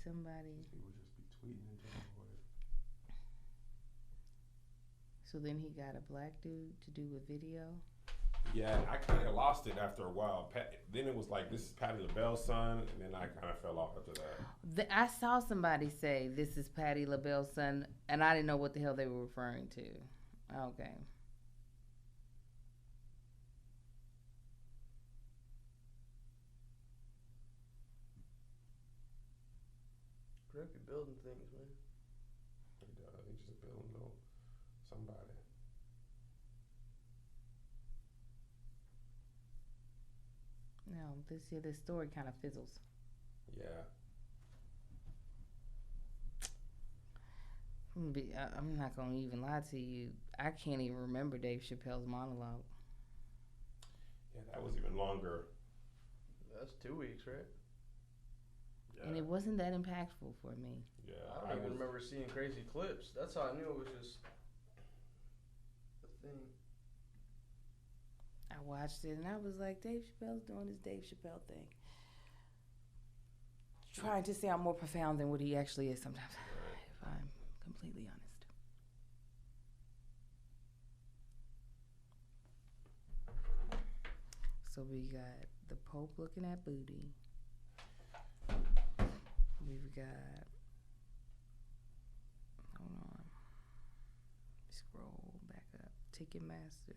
somebody. He would just be tweeting and talking about it. So then he got a black dude to do a video. Yeah, I kind of lost it after a while. Then it was like, this is Patti LaBelle's son, and then I kind of fell off after that. I saw somebody say this is Patti LaBelle's son, and I didn't know what the hell they were referring to. Okay. Greg be building things, man. He does. He just building little somebody. No, this story kind of fizzles. Yeah. I'm not gonna even lie to you. I can't even remember Dave Chappelle's monologue. Yeah, that was even longer. That's 2 weeks, right? Yeah. And it wasn't that impactful for me. Yeah. I don't even remember seeing crazy clips. That's how I knew it was just a thing. I watched it and I was like, Dave Chappelle's doing his Dave Chappelle thing. Trying to sound more profound than what he actually is sometimes, if I'm completely honest. So we got the Pope looking at booty. We've got, hold on, scroll back up, Ticketmaster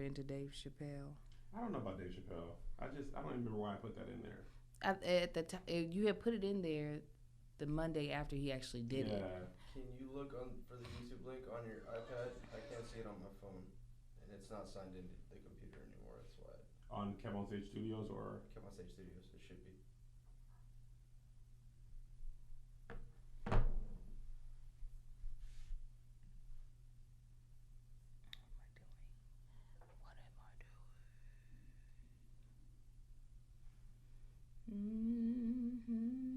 into Dave Chappelle. I don't know about Dave Chappelle. I don't even remember why I put that in there. At the time, you had put it in there the Monday after he actually did it. Can you look for the YouTube link on your iPad? I can't see it on my phone, and it's not signed into the computer anymore. That's why. On Kev on Stage Studios or? Kev on Stage Studios, it should be. What am I doing?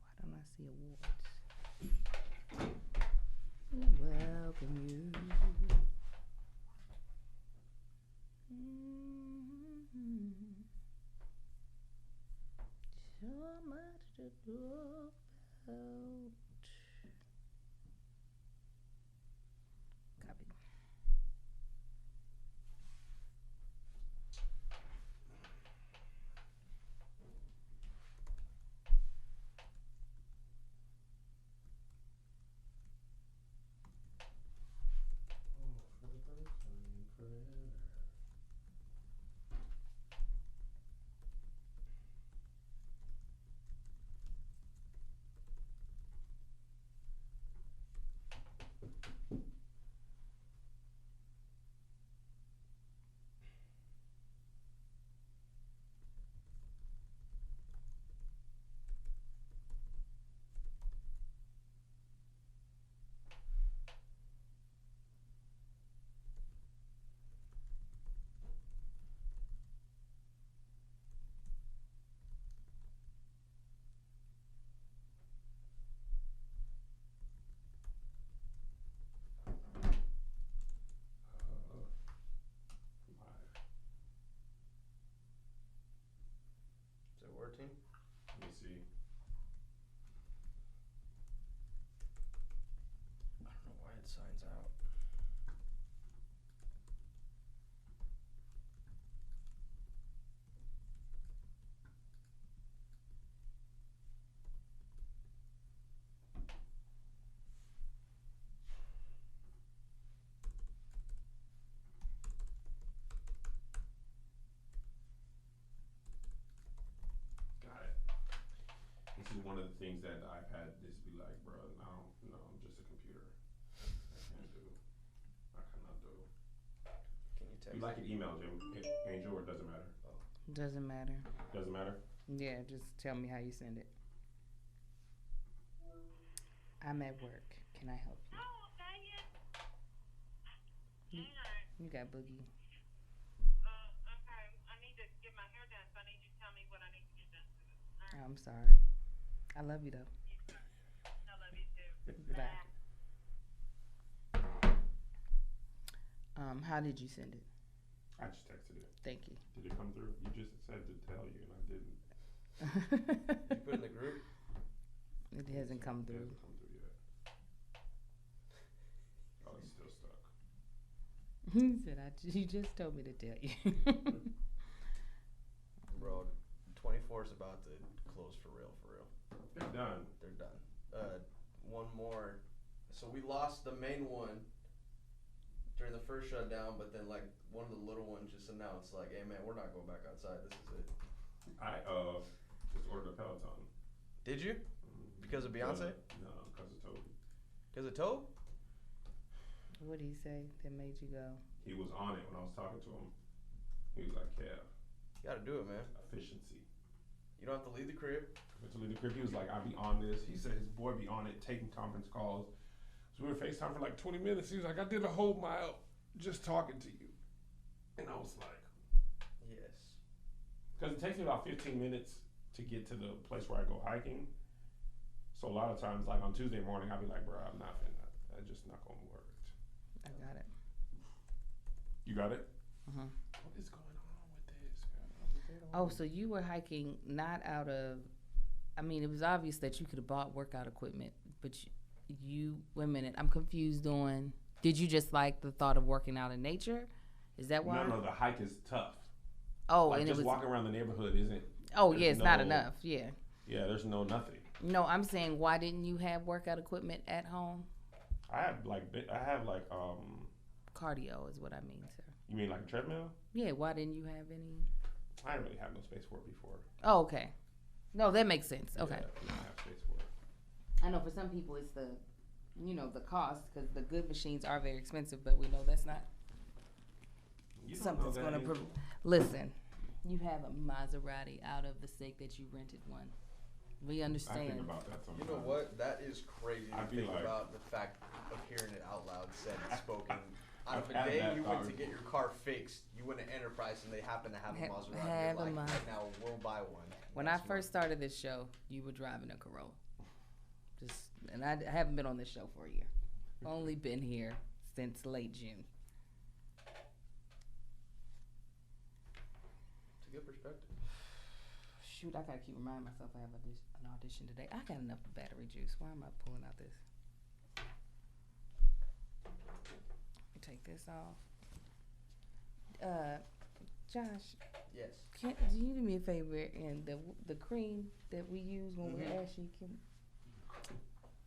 Why don't I see awards? We welcome you. So much to talk about. Copy. Is it working? Let me see. I don't know why it signs out. Got it. This is one of the things that I've had this be like, bro, I don't know, I'm just a computer. I cannot do. Can you text? You like it email, Angel, or it doesn't matter? Oh. Doesn't matter. Doesn't matter? Yeah, just tell me how you send it. I'm at work. Can I help you? You got Boogie. Okay. I need to get my hair done, so I need you to tell me what I need to get done to it. All right. I'm sorry. I love you though. I love you too. Bye. How did you send it? I just texted it. Thank you. Did it come through? You just said to tell you, and I didn't. You put it in the group. It hasn't come It through. hasn't come through yet. Oh, it's still stuck. He said, "You just told me to tell you." Bro, 24 is about to close for real, for real. They're done. They're done. One more. So we lost the main one during the first shutdown, but then like one of the little ones just announced like, "Hey man, we're not going back outside. This is it." I just ordered a Peloton. Did you? Because of Beyonce? No, because of Toby. Because of Toe? What did he say that made you go? He was on it when I was talking to him. He was like, "Yeah, You gotta do it, man. efficiency." You don't have to leave the crib. Eventually, the crib. He was like, "I be on this." He said his boy be on it, taking conference calls. So we were FaceTime for like 20 minutes. He was like, "I did a whole mile just talking to you," and I was like, Yes. because it takes me about 15 minutes to get to the place where I go hiking. So a lot of times, like on Tuesday morning, I'll be like, "Bro, I'm not finna. That's just not gonna work." I got it. You got it? Mhm. What is going on with this? Oh, so you were hiking not out of, I mean, it was obvious that you could have bought workout equipment, but wait a minute, I'm confused on, did you just like the thought of working out in nature? Is that why? No, the hike is tough. Oh, Like and just it was, walking around the neighborhood isn't. oh there's yeah, it's not no- enough, yeah. Yeah, there's nothing. No, I'm saying, why didn't you have workout equipment at home? I have Cardio is what I mean, sir. you mean like a treadmill? Yeah, why didn't you have any? I didn't really have no space for it before. Oh, okay. No, that makes sense. Okay. Yeah, I didn't have space for it. I know for some people it's the, the cost, because the good machines are very expensive, but we know that's not You don't something's know going that to. either. Listen, you have a Maserati out of the sake that you rented one. We I understand. think about that sometimes. You know what? That is crazy to I'd be think like- about the fact of hearing it out loud, said and spoken. Out of I've a had day that you thought went to get before. your car fixed, you went to Enterprise and they happen to have a Maserati. have a You're like, Mas- right now we'll buy one. When I first started this show, you were driving a Corolla. And I haven't been on this show for a year. Only been here since late June. It's a good perspective. Shoot, I gotta keep reminding myself I have an audition today. I got enough battery juice. Why am I pulling out this? Take this off. Josh, Yes. do you do me a favor and the cream that we use when we're ashy,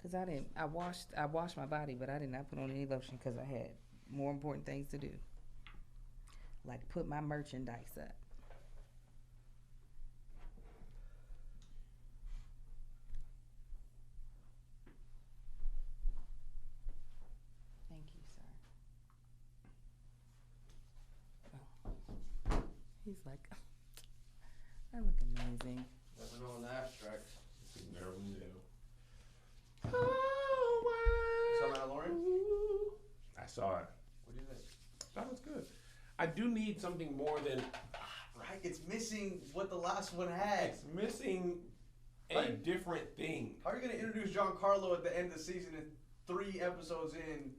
cause I washed my body, but I did not put on any lotion because I had more important things to do, like put my merchandise up. Thank you, sir. Oh. He's like, I look amazing. Never know in the abstract. Never knew. You saw Mandalorian? I saw it. What do you think? That was good. I do need something more than. Right, it's missing what the last one had. It's missing a Right. different thing. How are you gonna introduce Giancarlo at the end of the season and 3 episodes in?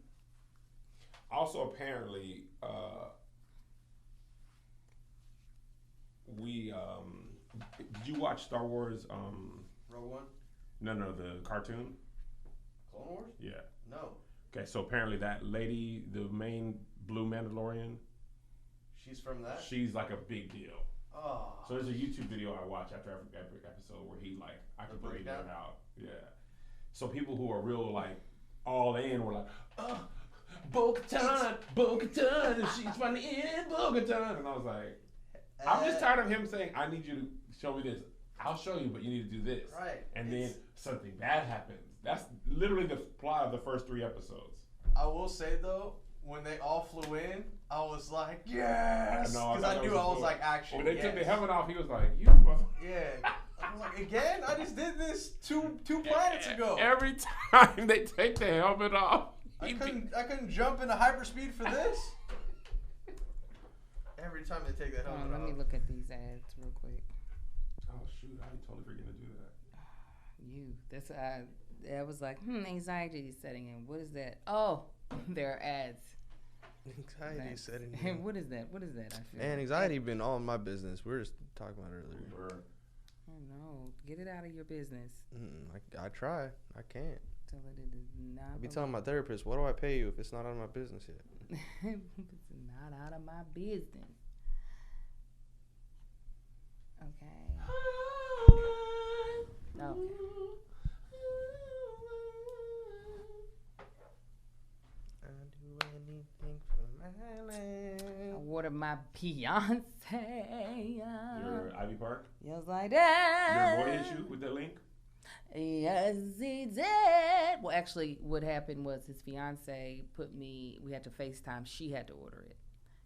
Also, apparently, did you watch Star Wars? Rogue One? No, the cartoon. Clone Wars? Yeah. No. Okay, so apparently that lady, the main blue Mandalorian, She's from that? she's like a big deal. Oh. So there's a YouTube video I watch after every episode where he like I The completely breakdown? nerd out. Yeah. So people who are real like all in were like, Bo-Katan, and she's from the end, Bo-Katan, and I was like, I'm just tired of him saying, I need you to show me this. I'll show you, but you need to do this. Right. And then It's- something bad happens. That's literally the plot of the first 3 episodes. I will say though, when they all flew in, I was like, yes! I know, I Because thought I that knew was I was cool. like, action. When they yes. took the helmet off, he was like, you mother. Yeah. I was like, again? I just did this two planets ago. Every time they take the helmet off, I couldn't jump into hyperspeed for this. Every time they take the Hold helmet on, let me off. look at these ads real quick. Oh shoot! I totally forget to do that. I was like, anxiety setting in. What is that? Oh, there are ads. Anxiety setting And in. what is that? What is that? I feel Man, anxiety been all in my business. We were just talking about it earlier. Oh no, get it out of your business. I try. I can't. Tell it it is not. I be telling my therapist, what do I pay you if it's not out of my business yet? It's not out of my business. Okay. Okay. I do anything for my land. I ordered my Beyonce. Your Ivy Park. Just like that. Your boy hit you with the link. Yes, he did. Well, actually, what happened was his fiance we had to FaceTime. She had to order it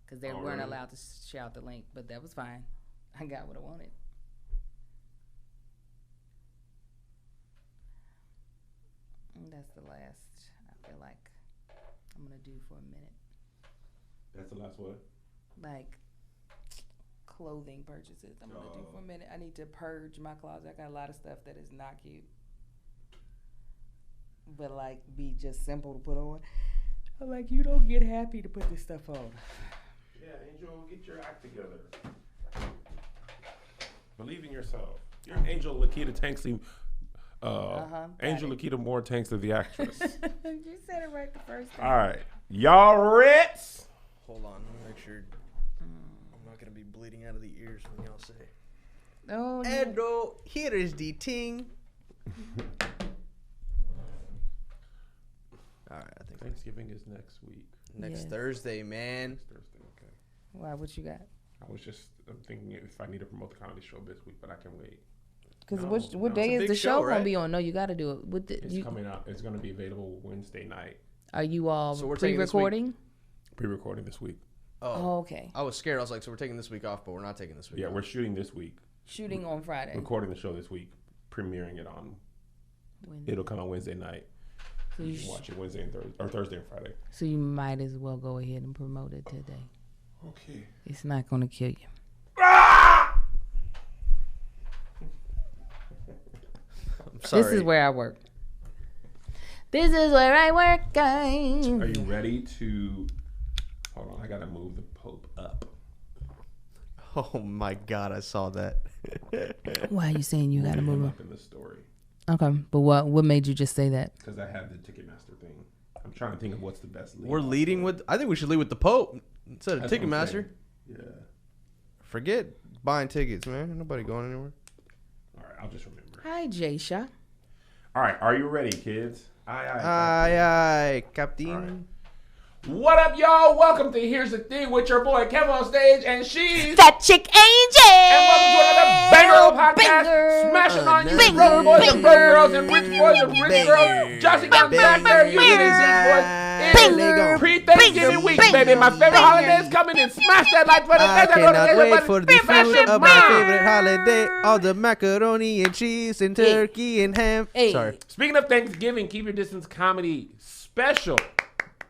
because they Oh, weren't really? allowed to shout the link, but that was fine. I got what I wanted. And that's the last I feel like I'm going to do for a minute. That's the last one. Like clothing purchases. I'm going to do for a minute. I need to purge my closet. I got a lot of stuff that is not cute. But like be just simple to put on. I'm like, you don't get happy to put this stuff on. Yeah, Angel, get your act together. Believe in yourself. You're Angel Lakita Tanksley. Angel Lakita Moore Tanksley, the actress. You said it right the first time. All right, y'all Ritz. Hold on, let me make sure I'm not gonna be bleeding out of the ears when y'all say. Oh, no. Edo, here is the ting. All right, I think Thanksgiving is next week. next Yes. Thursday, man. Next Thursday, okay. Why? What you got? I'm thinking if I need to promote the comedy show this week, but I can wait. Because No, what no, day it's a is big the show, show gonna right? be on? No, you got to do it. It's coming out. It's going to be available Wednesday night. Are you all So we're taking this pre-recording? Pre-recording this week. Oh, okay. I was scared. I was like, so we're taking this week off, but we're not taking this week Yeah, off. we're shooting this week. Shooting on Friday. Recording the show this week. Premiering it on. It'll come on Wednesday night. So You can watch it Wednesday and Thursday and Friday. So you might as well go ahead and promote it today. Okay. It's not gonna kill you. I'm sorry. This is where I work. This is where I work. Are you ready to? Hold on, I gotta move the Pope up. Oh my God, I saw that. Why are you saying you gotta move up in the story Okay, but what made you just say that? because I have the Ticketmaster thing. I'm trying to think of what's the best. lead We're off leading of. with. I think we should lead with the Pope instead of That's what I'm Ticketmaster. saying. Yeah. Forget buying tickets, man. Ain't nobody going anywhere. All right, I'll just remember. Hi, Jaysha. All right, are you ready, kids? Aye, aye. Aye, aye, Captain. All right. What up, y'all? Welcome to Here's the Thing with your boy Kevin on stage, and she's. That chick Angel. And welcome to another banger podcast. Banger. Smashing on you, Banger. brother boys and brother girls, and Banger. rich boys and rich girls. Johnson got back there. You get it, Banger. boys. Pre-Thanksgiving week, baby. My favorite holiday is coming, and smash that like for the I cannot wait for the food of my favorite holiday. All the macaroni and cheese and turkey and ham. Hey. Sorry. Speaking of Thanksgiving, Keep Your Distance Comedy Special.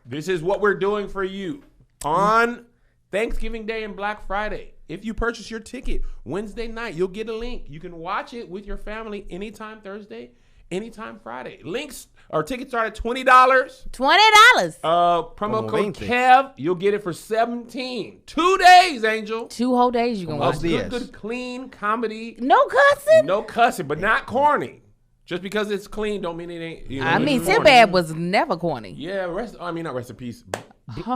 This is what we're doing for you on Thanksgiving Day and Black Friday. If you purchase your ticket Wednesday night, you'll get a link. You can watch it with your family anytime Thursday, anytime Friday. Links or tickets start at $20. $20. Promo Como code 20. Kev, you'll get it for $17. 2 days, Angel. 2 whole days you can Como watch. Of Diaz. good, clean comedy. No cussing. No cussing, but not corny. Just because it's clean don't mean it ain't. You know, I mean, it's corny. Sinbad was never corny. Yeah, not rest in peace.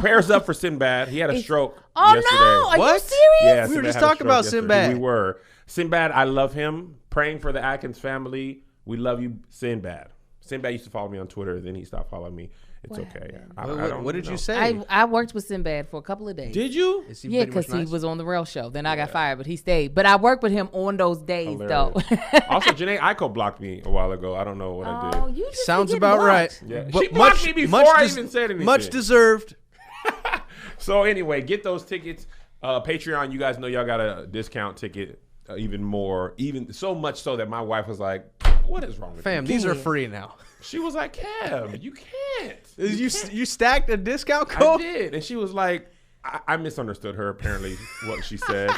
Prayers up for Sinbad. He had a stroke Oh yesterday. no! Are you What? serious? Yeah, We were Sinbad just had a talking stroke about yesterday. Sinbad. We were. Sinbad, I love him. Praying for the Atkins family. We love you, Sinbad. Sinbad used to follow me on Twitter, then he stopped following me. It's What okay. happened? I What, don't what did know. you say? I worked with Sinbad for a couple of days. Did you? Is he Yeah, pretty much because he nice? was on the Rail Show. Then I got fired, but he stayed. But I worked with him on those days, though. Hilarious. Also, Janae Eiko blocked me a while ago. I don't know what I did. Oh, you just Sounds be about getting right. blocked. Yeah, But she blocked me before I even said anything. Much deserved. So anyway, get those tickets. Patreon, you guys know y'all got a discount ticket, even more, even so much so that my wife was like, "What is wrong with Fam, you?" these are free now. She was like, "Kev, you can't." You stacked a discount I code? did, and she was like, I misunderstood her apparently what she said.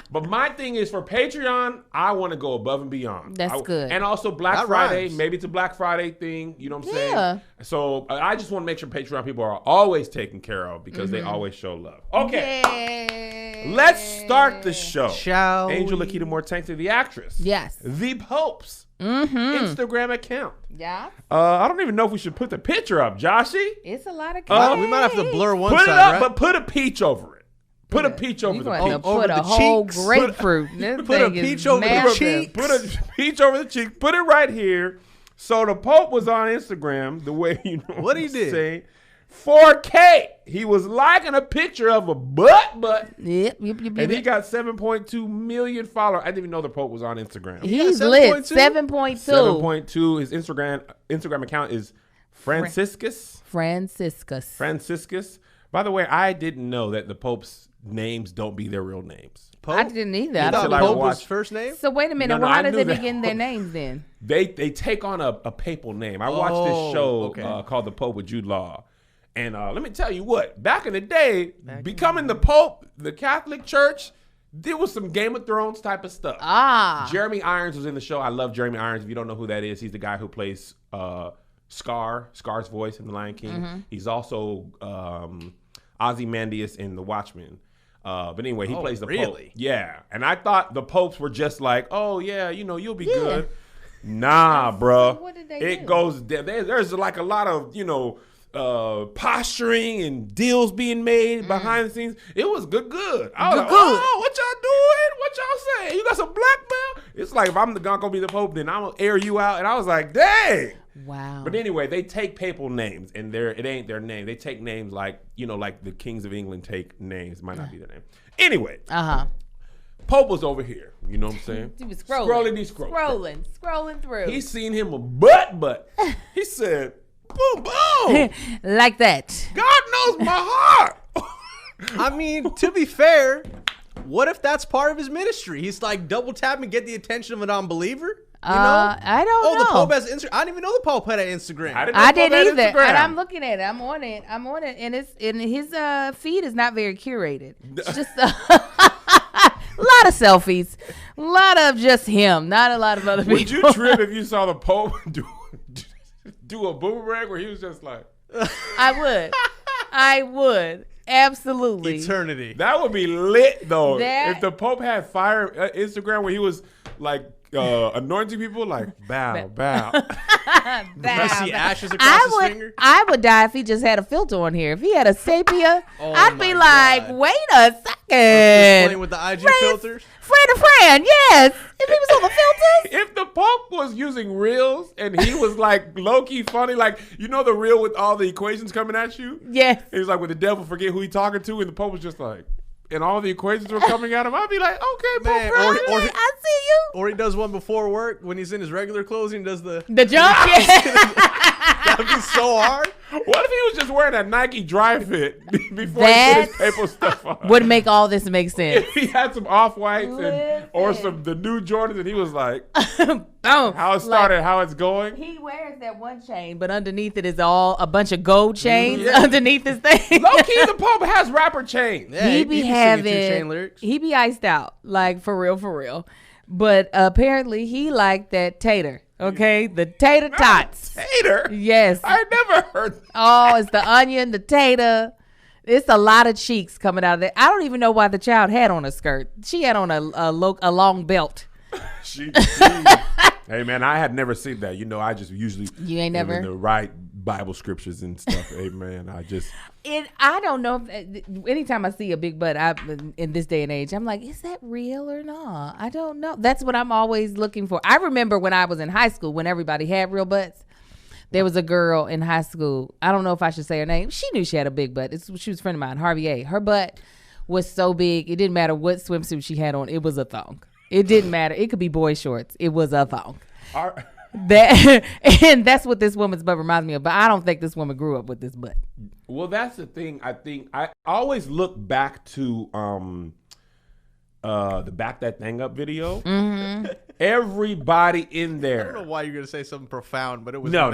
But my thing is for Patreon, I want to go above and beyond. That's good. And also Black That Friday, rhymes. maybe it's a Black Friday thing. You know what I'm saying? Yeah. So I just want to make sure Patreon people are always taken care of because they always show love. Okay, Yay. let's start the show. Shall Angel we? Lakita Mortankti, the actress. Yes. The Pope's Mm-hmm. Instagram account. Yeah. I don't even know if we should put the picture up, Joshy. It's a lot of We might have to blur one Put side, it up, right? but put a peach over it. Put a peach over You the going to peach. over put the a whole cheeks. grapefruit. This put a thing is peach over the massive. cheek. Put a peach over the cheek. Put it right here. So the Pope was on Instagram the way you know What he did? say 4K. He was liking a picture of a butt, Yep. and he got 7.2 million followers. I didn't even know the Pope was on Instagram. He's got lit. 7.2? 7.2. 7.2. His Instagram account is Franciscus. Franciscus. By the way, I didn't know that the Pope's names don't be their real names. I didn't either. I You thought Until don't I know. Pope was watched- first name? So wait a minute. No, Why I did knew they that. begin their names then? They take on a papal name. I watched this Oh, show okay. called The Pope with Jude Law. And let me tell you what, back in the day, becoming the Pope, the Catholic Church, there was some Game of Thrones type of stuff. Ah. Jeremy Irons was in the show. I love Jeremy Irons. If you don't know who that is, he's the guy who plays Scar's voice in The Lion King. Mm-hmm. He's also Ozymandias in The Watchmen. But anyway, he Oh, plays the Pope. really? Yeah. And I thought the popes were just like, oh, yeah, you'll be good. Nah, bro. what did they It do? goes, there's like a lot of, posturing and deals being made behind the scenes. It was good. I was like, oh, what y'all doing? What y'all saying? You got some blackmail? It's like, if I'm not going to be the Pope, then I'm going to air you out. And I was like, dang. Wow. But anyway, they take papal names, and it ain't their name. They take names like the kings of England take names. It might not be their name. Anyway, Pope was over here. You know what I'm saying? He was scrolling. He scrolling. Scrolling through. He seen him a butt. He said, boom, boom. like that. God knows my heart. I mean, to be fair, what if that's part of his ministry? He's like double tap and get the attention of a non-believer? You know? I don't know. Oh, the Pope has Instagram. I didn't even know the Pope had an Instagram. I didn't either. Instagram. And I'm looking at it. I'm on it. And his feed is not very curated. It's just a lot of selfies. A lot of just him, not a lot of other people. Would you trip if you saw the Pope do a boomerang where he was just like, I would. Absolutely. Eternity. that would be lit though. That- If the Pope had fire Instagram where he was like anointing people like bow. You see ashes across his finger? I would die if he just had a filter on here. If he had a sepia, Oh I'd be my like, God. wait a Just second. playing with the IG Friends- filters? Friend, yes. If he was on the filters. If the Pope was using reels and he was like low key funny, like the reel with all the equations coming at you, Yes. and he's like, "With the devil, forget who he talking to," and the Pope was just like, and all the equations were coming at him. I'd be like, "Okay, Pope, Man, bro." or- I see you. Or he does one before work when he's in his regular clothes and does the... The jump, yeah. That would be so hard. What if he was just wearing a Nike dry fit before That he put his papal stuff on? would make all this make sense. If he had some off whites or Listen. the new Jordans, and he was like, Boom. "How it started, how it's going." He wears that one chain, but underneath it is all a bunch of gold chains Yeah. underneath his thing. Low key, the Pope has rapper chains. Yeah, he be singing having, 2 Chainz lyrics. he be iced out, like for real. But apparently he liked that tater, okay? The tater tots. Hater. Yes. I never heard. Oh, it's the onion, the tater. It's a lot of cheeks coming out of there. I don't even know why the child had on a skirt. She had on a long belt. She hey man, I had never seen that. I just usually You ain't live in never? the right Bible scriptures and stuff. Hey man, I don't know if anytime I see a big butt in this day and age, I'm like, is that real or not? I don't know. That's what I'm always looking for. I remember when I was in high school, when everybody had real butts. There was a girl in high school. I don't know if I should say her name. She knew she had a big butt. She was a friend of mine, Harvey A. Her butt was so big, it didn't matter what swimsuit she had on. It was a thong. It didn't matter. It could be boy shorts. It was a thong. And that's what this woman's butt reminds me of. But I don't think this woman grew up with this butt. well, that's the thing. I think I always look back to the Back That Thing Up video. Everybody in I there. don't know why you're gonna say something profound, but it was No.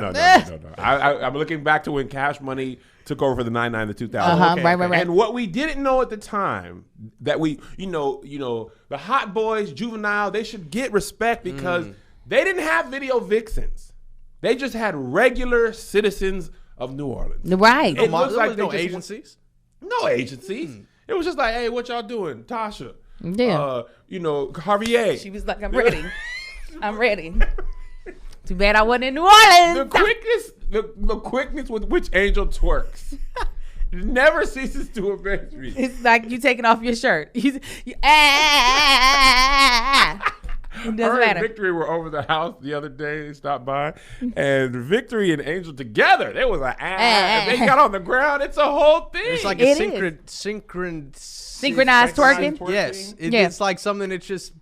I'm looking back to when Cash Money took over for the 99, the 2000. Right. And what we didn't know at the time that we, the Hot Boys, Juvenile, they should get respect because they didn't have video vixens. They just had regular citizens of New Orleans. Right. It No, looks there like was they no just- agencies. No agencies. It was just like, hey, what y'all doing? Tasha. Yeah. Javier. She was like, I'm ready. I'm ready. Too bad I wasn't in New Orleans. The quickness with which Angel twerks never ceases to amaze me. It's like you taking off your shirt. It doesn't Her and matter. Victory were over the house the other day. They stopped by, and Victory and Angel together. They was like, they got on the ground. It's a whole thing. It's like It a is. synchronized twerking? Yes, Yeah. it's like something that's just.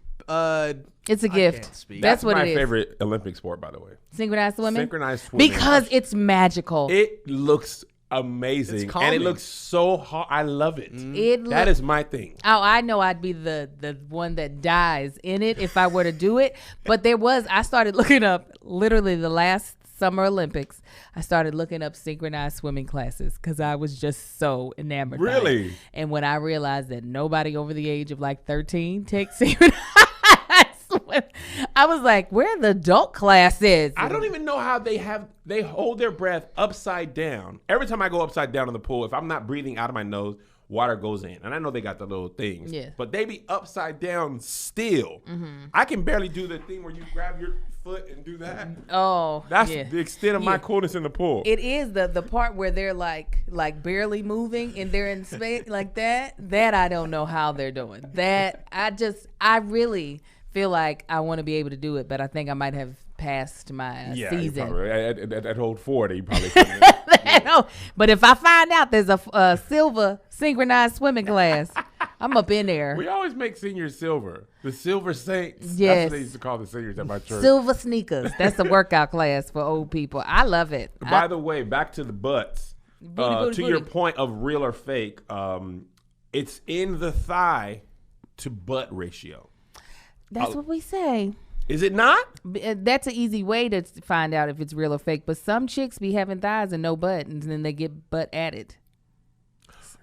It's a I gift. can't speak. That's what my it is. favorite Olympic sport, by the way. Synchronized swimming. Synchronized swimming. Because it's magical. It looks amazing, It's and calming. it looks so hard. I love it. It That look- is my thing. Oh, I know I'd be the one that dies in it if I were to do it. But I started looking up literally the last Summer Olympics. I started looking up synchronized swimming classes because I was just so enamored. by it. Really? And when I realized that nobody over the age of like 13 takes synchronized swim, I was like, where are the adult classes? I don't even know how they hold their breath upside down. Every time I go upside down in the pool, if I'm not breathing out of my nose, water goes in. And I know they got the little things. Yeah. But they be upside down still. I can barely do the thing where you grab your foot and do that. Oh, That's yeah. the extent of my Yeah. coolness in the pool. It is the part where they're like barely moving and they're in space like that. That I don't know how they're doing. That I really feel like I want to be able to do it, but I think I might have passed my you season. probably, at old 40, you probably couldn't. No, but if I find out there's a silver synchronized swimming class, I'm up in there. We always make seniors silver. The Silver Saints. That's Yes. what they used to call the seniors at my church. Silver sneakers. That's a workout class for old people. I love it. By the way, back to the butts. Booty, to your booty. point of real or fake, it's in the thigh to butt ratio. That's what we say. Is it not? That's an easy way to find out if it's real or fake. But some chicks be having thighs and no butt, and then they get butt added.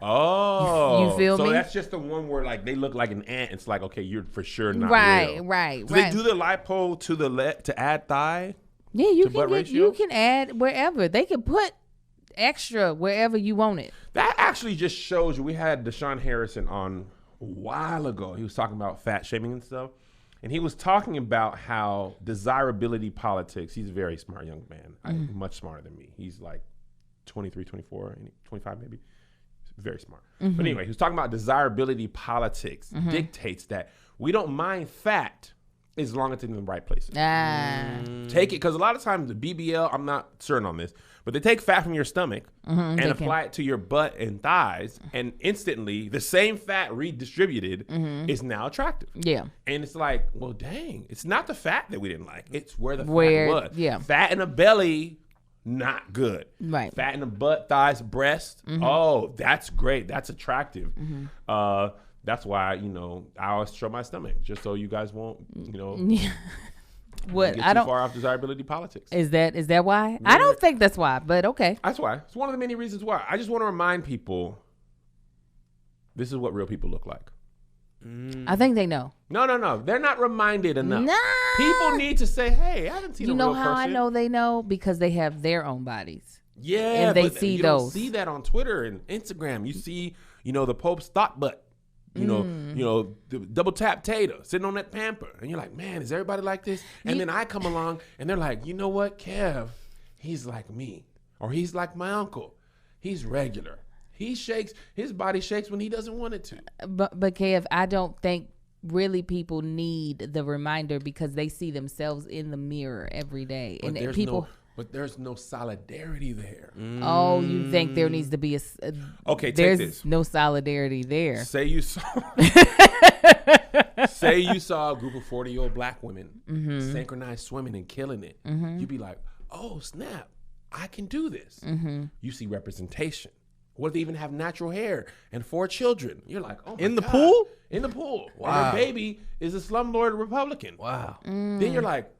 Oh, You feel so me? that's just the one where like they look like an ant. It's like, okay, you're for sure not Right. real. Do they do the lipo to to add thigh? Yeah, you to butt can ratio? you can add wherever. They can put extra wherever you want it. That actually just shows you. We had Deshaun Harrison on a while ago. He was talking about fat shaming and stuff. And he was talking about how desirability politics, he's a very smart young man, much smarter than me. He's like 23, 24, 25 maybe. Very smart. But anyway, he was talking about desirability politics dictates that we don't mind fat as long as it's in the right places. Take it, because a lot of times the BBL, I'm not certain on this, but they take fat from your stomach and apply it to your butt and thighs, and instantly the same fat redistributed is now attractive. Yeah. And it's like, well, dang, it's not the fat that we didn't like. It's where the Where- fat was. yeah. Fat in the belly, not good. Right. Fat in the butt, thighs, breast. Oh, that's great. That's attractive. That's why, I always show my stomach just so you guys won't, What get I too don't far off desirability politics. is that why? I don't think that's why, but okay. That's why. It's one of the many reasons why. I just want to remind people this is what real people look like. I think they know. No. They're not reminded enough. Nah. People need to say, hey, I haven't seen You a know real how I person. know they know? Because they have their own bodies. Yeah, And they but see you don't those. see that on Twitter and Instagram. You see, the Pope's thought butt. The double tap Tater sitting on that pamper, and you're like, man, is everybody like this? And then I come along, and they're like, you know what, Kev, he's like me, or he's like my uncle. He's regular. He shakes. His body shakes when he doesn't want it to. But Kev, I don't think really people need the reminder because they see themselves in the mirror every day. But And there's people there's no solidarity there. Oh, you think there needs to be Okay, take there's this. no solidarity there. Say you saw a group of 40-year-old black women synchronized swimming and killing it. You'd be like, oh, snap, I can do this. You see representation. What if they even have natural hair and 4 children? You're like, oh my In the God. pool? In the pool. Wow. And her baby is a slumlord Republican. Wow. Then you're like,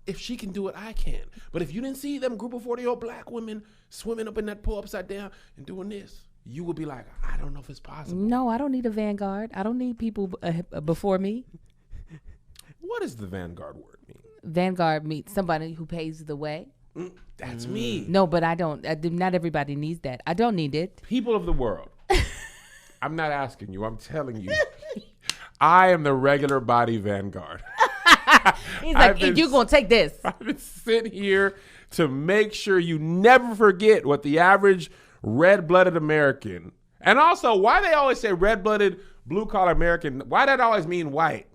if she can do it, I can. But if you didn't see them group of 40-year-old black women swimming up in that pool upside down and doing this, you would be like, I don't know if it's possible. No, I don't need a vanguard. I don't need people before me. What does the vanguard word mean? Vanguard means somebody who paves the way. That's me. No, but I don't. Not everybody needs that. I don't need it. People of the world, I'm not asking you. I'm telling you. I am the regular body vanguard. He's like, you're going to take this. I've been sitting here to make sure you never forget what the average red-blooded American, and also why they always say red-blooded, blue-collar American, why that always mean white?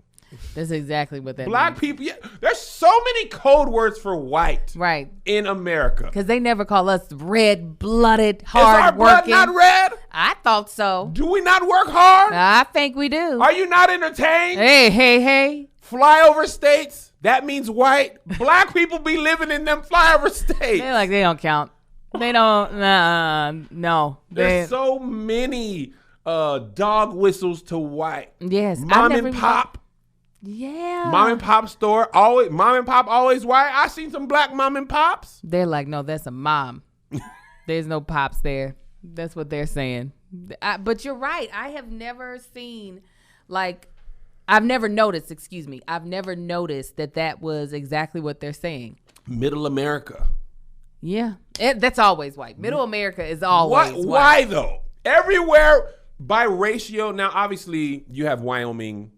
That's exactly what that Black means. people, yeah, there's so many code words for white Right. in America. Because they never call us red-blooded, Is our blood hard-working. not red? I thought so. Do we not work hard? I think we do. Are you not entertained? Hey. Flyover states, that means white. Black people be living in them flyover states. They're like, they don't count. They don't. No. There's so many dog whistles to white. Yes. I've Mom never and even- pop. Yeah. Mom and pop store. Always mom and pop always white. I seen some black mom and pops. They're like, no, that's a mom. There's no pops there. That's what they're saying. But you're right. I have never seen, I've never noticed that was exactly what they're saying. Middle America. Yeah. That's always white. Middle America is always white. Why though? Everywhere by ratio. Now, obviously, you have Wyoming.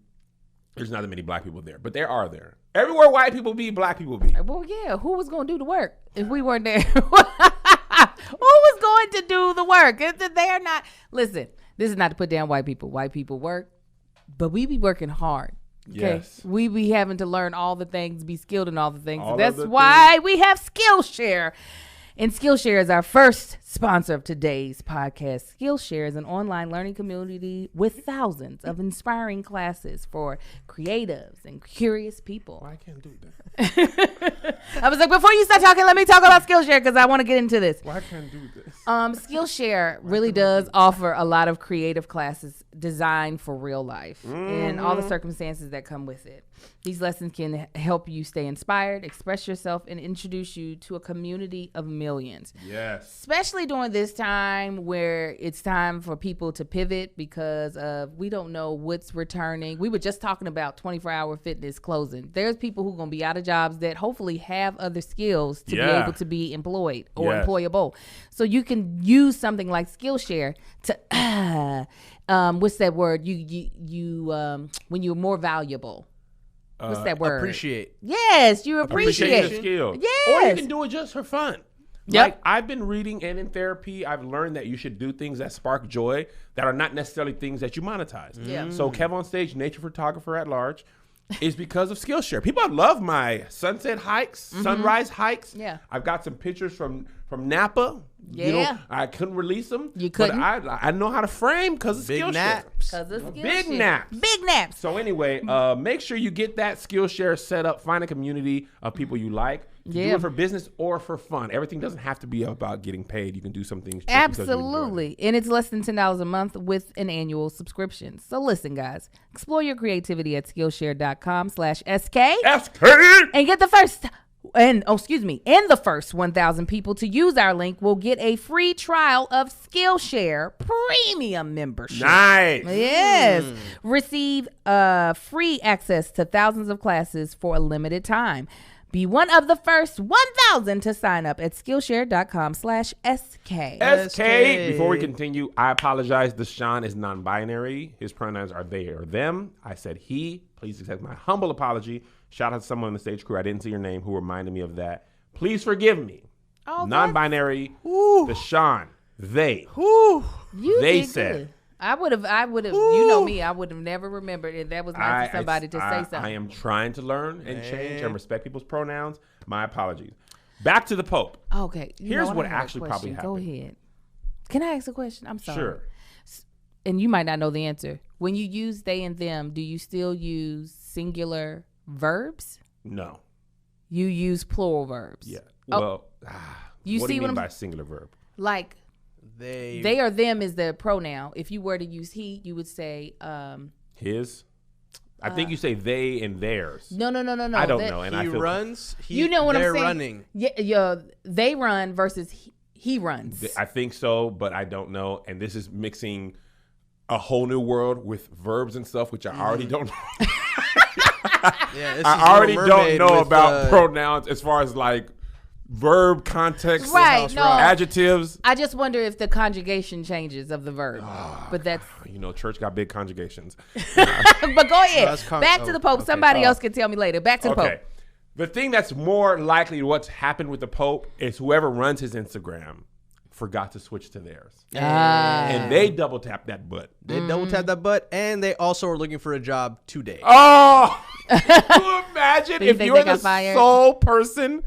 There's not that many black people there, but there are there. Everywhere white people be, black people be. Well, yeah. Who was going to do the work if we weren't there? Who was going to do the work? They're not. Listen, this is not to put down white people. White people work, but we be working hard. Okay? Yes. We be having to learn all the things, be skilled in all the things. All So of that's the why we have Skillshare. And Skillshare is our first sponsor of today's podcast. Skillshare is an online learning community with thousands of inspiring classes for creatives and curious people. I can't do that. I was like, before you start talking, let me talk about Skillshare because I want to get into this. Why can't do this? Skillshare really does offer a lot of creative classes designed for real life and all the circumstances that come with it. These lessons can help you stay inspired, express yourself, and introduce you to a community of millions. Yes. Especially during this time where it's time for people to pivot because we don't know what's returning. We were just talking about 24-hour fitness closing. There's people who are going to be out of jobs that hopefully have other skills to be able to be employed or employable. So you can use something like Skillshare to, what's that word? You when you're more valuable. What's that word? Appreciate. Yes, you appreciate the skill. Yes. Or you can do it just for fun. Yep. Like I've been reading and in therapy, I've learned that you should do things that spark joy that are not necessarily things that you monetize. Yeah. So Kev on Stage, nature photographer at large, is because of Skillshare. People love my sunset hikes, sunrise hikes. Yeah. I've got some pictures from Napa. You know, Yeah. I couldn't release them. You couldn't? But I know how to frame because of Big Skillshare. naps. Big naps. Big naps. So anyway, make sure you get that Skillshare set up. Find a community of people you like. Do Yeah. it for business or for fun. Everything doesn't have to be about getting paid. You can do some things just because you enjoy it. Absolutely. And it's less than $10 a month with an annual subscription. So listen, guys, explore your creativity at Skillshare.com/SK SK! and get the first. And the first 1,000 people to use our link will get a free trial of Skillshare premium membership. Nice. Yes. Receive free access to thousands of classes for a limited time. Be one of the first 1,000 to sign up at Skillshare.com/SK. SK. Before we continue, I apologize. Deshaun is non-binary. His pronouns are they or them. I said he. Please accept my humble apology. Shout out to someone in the stage crew. I didn't see your name who reminded me of that. Please forgive me. Oh, Non-binary. Deshaun. They. You They did said. good. I would have, you know me, I would have never remembered it. That was nice of somebody to say something. I am trying to learn and change and respect people's pronouns. My apologies. Back to the Pope. Okay. Here's what I have a actually probably question. Go happened. ahead. Can I ask a question? I'm sorry. Sure. And you might not know the answer. When you use they and them, do you still use singular verbs? No. You use plural verbs. Yeah. Oh, Well, you what see do you what mean I'm- by singular verb? like They or them is the pronoun. If you were to use he, you would say His. I think you say they and theirs. no. I don't know, and I he feel runs. You know what they're I'm saying? running. Yeah, they run versus he runs. I think so, but I don't know. And this is mixing a whole new world with verbs and stuff, which I already don't know. Yeah, this I already is Little don't Mermaid know with, about pronouns as far as like verb context, Right, no. adjectives. I just wonder if the conjugation changes of the verb. But that's You know, church got big conjugations. but go ahead. that's Back to the Pope. okay. Somebody else can tell me later. Back to the Okay. Pope. The thing that's more likely what's happened with the Pope is whoever runs his Instagram forgot to switch to theirs. And they double tap that butt. They double tap that butt, and they also are looking for a job today. Oh, can you imagine Do you if think you're they got the fired? sole person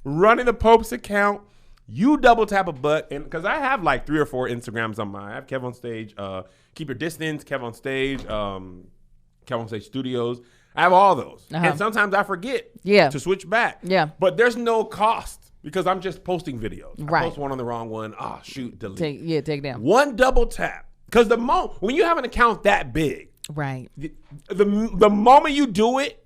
running the Pope's account, you double tap a butt, and because I have like 3 or 4 Instagrams on mine. I have Kev on Stage, Keep Your Distance, Kev on Stage, Kev on Stage Studios. I have all those, and sometimes I forget to switch back. Yeah. But there's no cost because I'm just posting videos. Right. I post one on the wrong one. Oh, shoot, delete. Take it down. One double tap. Because when you have an account that big, Right. the moment you do it,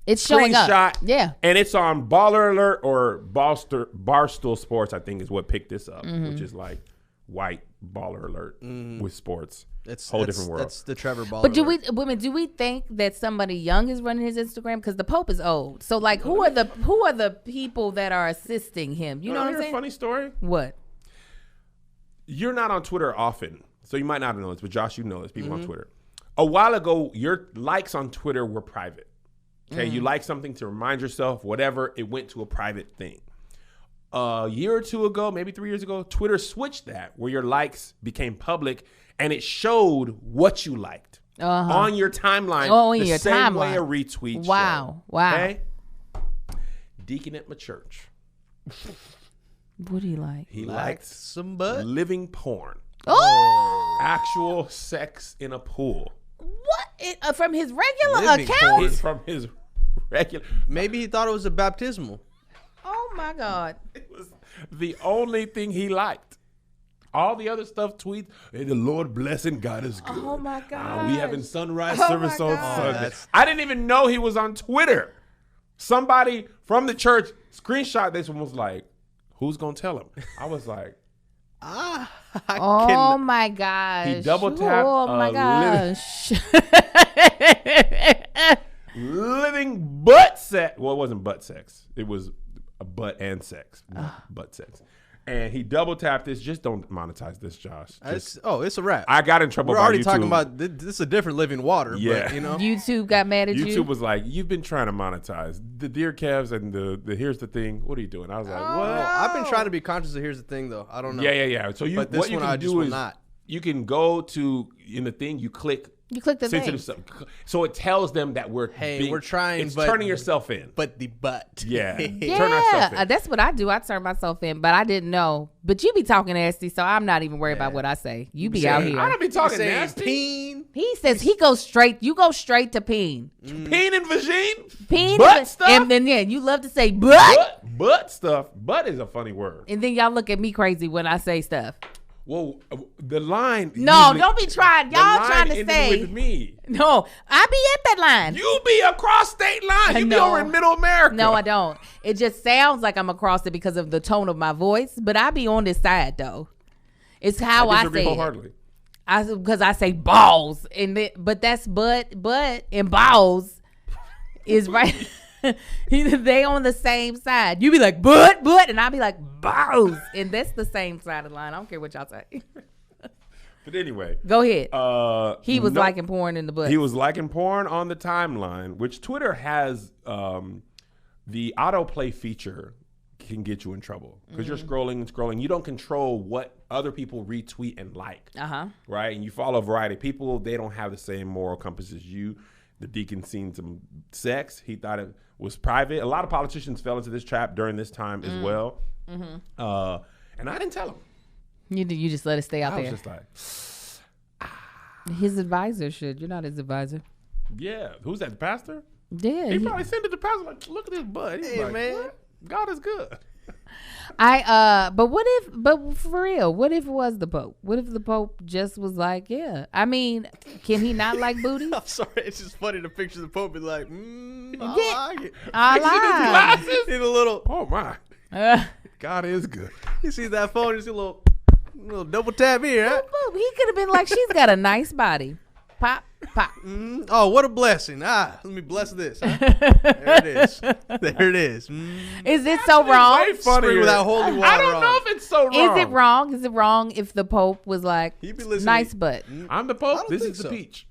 It's showing screenshot, up. Yeah. and it's on Baller Alert or Barstool Sports, I think is what picked this up, Mm-hmm. which is like white Baller Alert with sports. It's whole different world. That's the Trevor Ball. But do we think that somebody young is running his Instagram? Because the Pope is old. So like, who are the people that are assisting him? You know what I'm Here's saying? a funny story. What? You're not on Twitter often, so you might not know this, but Josh, you know this. People on Twitter. A while ago, your likes on Twitter were private. Okay, you like something to remind yourself, whatever. It went to a private thing. A year or two ago, maybe 3 years ago, Twitter switched that where your likes became public and it showed what you liked on your timeline. Oh, in the your same way a timeline. retweet. Wow. showed, Wow. Okay? Deacon at my church. What do you like? He liked liked some butt. living porn. Oh, Actual sex in a pool. what? From his regular Living account? porn. From his regular. Maybe he thought it was a baptismal. Oh my God. It was the only thing he liked. All the other stuff, tweets, hey, the Lord bless and God is good. Oh my God. We having sunrise Oh service my on God. Sunday. that's- I didn't even know he was on Twitter. Somebody from the church screenshot this and was like, who's going to tell him? I was like, Oh my gosh. He double tapped, Oh my living- gosh. living butt sex. Well, it wasn't butt sex. It was a butt and sex, not butt sex. And he double tapped this. Just don't monetize this, Josh. Just, It's a wrap. I got in trouble. We're by already YouTube. talking about this is a different living water. Yeah. But, you know, YouTube got mad at YouTube you. was like, you've been trying to monetize the Dear Kevs and the Here's the Thing. What are you doing? I was like, what? I've been trying to be conscious of. Here's the thing, though. I don't know. Yeah. So But this what you one can I just do will is not. you can go to in the thing. You click You click the sensitive thing. stuff, so it tells them that we're We're trying, It's but- turning yourself in. But the butt. Yeah. Turn Yeah, ourselves in. that's what I do. I turn myself in, but I didn't know. But you be talking nasty, so I'm not even worried about what I say. You be out here. I don't be talking Saying nasty. peen. He says he goes straight. You go straight to peen. Peen and vagine. Peen. Butt stuff? And then you love to say butt. Butt stuff. Butt is a funny word. And then y'all look at me crazy when I say stuff. Well, the line. No, usually- don't be trying. the Y'all line trying to ended say. with me. No, I be at that line. You be across state line. You be No. over in Middle America. No, I don't. It just sounds like I'm across it because of the tone of my voice, but I be on this side though. It's how I disagree say it. wholeheartedly. Because I say balls, but that's butt, and balls is right. They on the same side. You be like butt, and I be like balls, and that's the same side of the line. I don't care what y'all say. But anyway, Go ahead. He was no- liking porn in the butt. He was liking porn on the timeline, which Twitter has the autoplay feature can get you in trouble because you're scrolling and scrolling. You don't control what other people retweet and like. Right? And you follow a variety of people. They don't have the same moral compass as you. The deacon seen some sex. He thought it was private. A lot of politicians fell into this trap during this time as well. And I didn't tell him. You just let it stay out I was there. just like, His advisor should. You're not his advisor. yeah, who's that, the pastor? Yeah. He probably sent it to the pastor like, look at this bud. He's Hey, like, man. "What? God is good. But for real, what if it was the Pope? What if the Pope just was like, yeah? I mean, can he not like booty? I'm sorry, it's just funny to picture the Pope be like, Yeah. I like it. I lied. Glasses. Need a little. Oh my, God is good. You see that phone? You see a little double tap here. Huh? Boop. He could have been like, she's got a nice body. Pop, pop. Oh, what a blessing! Let me bless this. Huh? There it is. There it is. Is it so wrong? Way funnier. Spring without holy water. I don't know if it's so wrong. Is it wrong? Is it wrong if the Pope was like, He'd be listening. nice butt? I'm the I Pope. don't This think is the so. peach.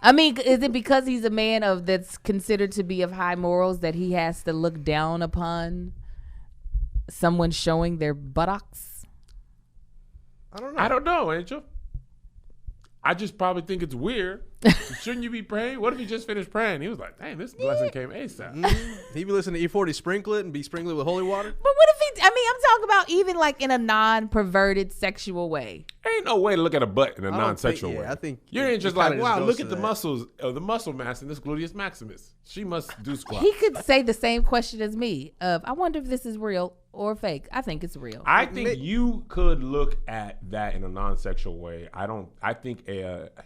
I mean, is it because he's a man that's considered to be of high morals that he has to look down upon someone showing their buttocks? I don't know. I don't know, Angel. I just probably think it's weird. Shouldn't you be praying? What if he just finished praying? He was like, dang, this blessing came ASAP. He'd be listening to E40 sprinkle it and be sprinkling it with holy water. But what if he? I mean, I'm talking about even like in a non-perverted sexual way. Ain't no way to look at a butt in a don't non-sexual think- way. yeah, I think you ain't just it like, kinda wow, just look goes at to the that. muscles, the muscle mass in this gluteus maximus. She must do squats. He could say the same question as me of, I wonder if this is real or fake. I think it's real. I think you could look at that in a non-sexual way. I think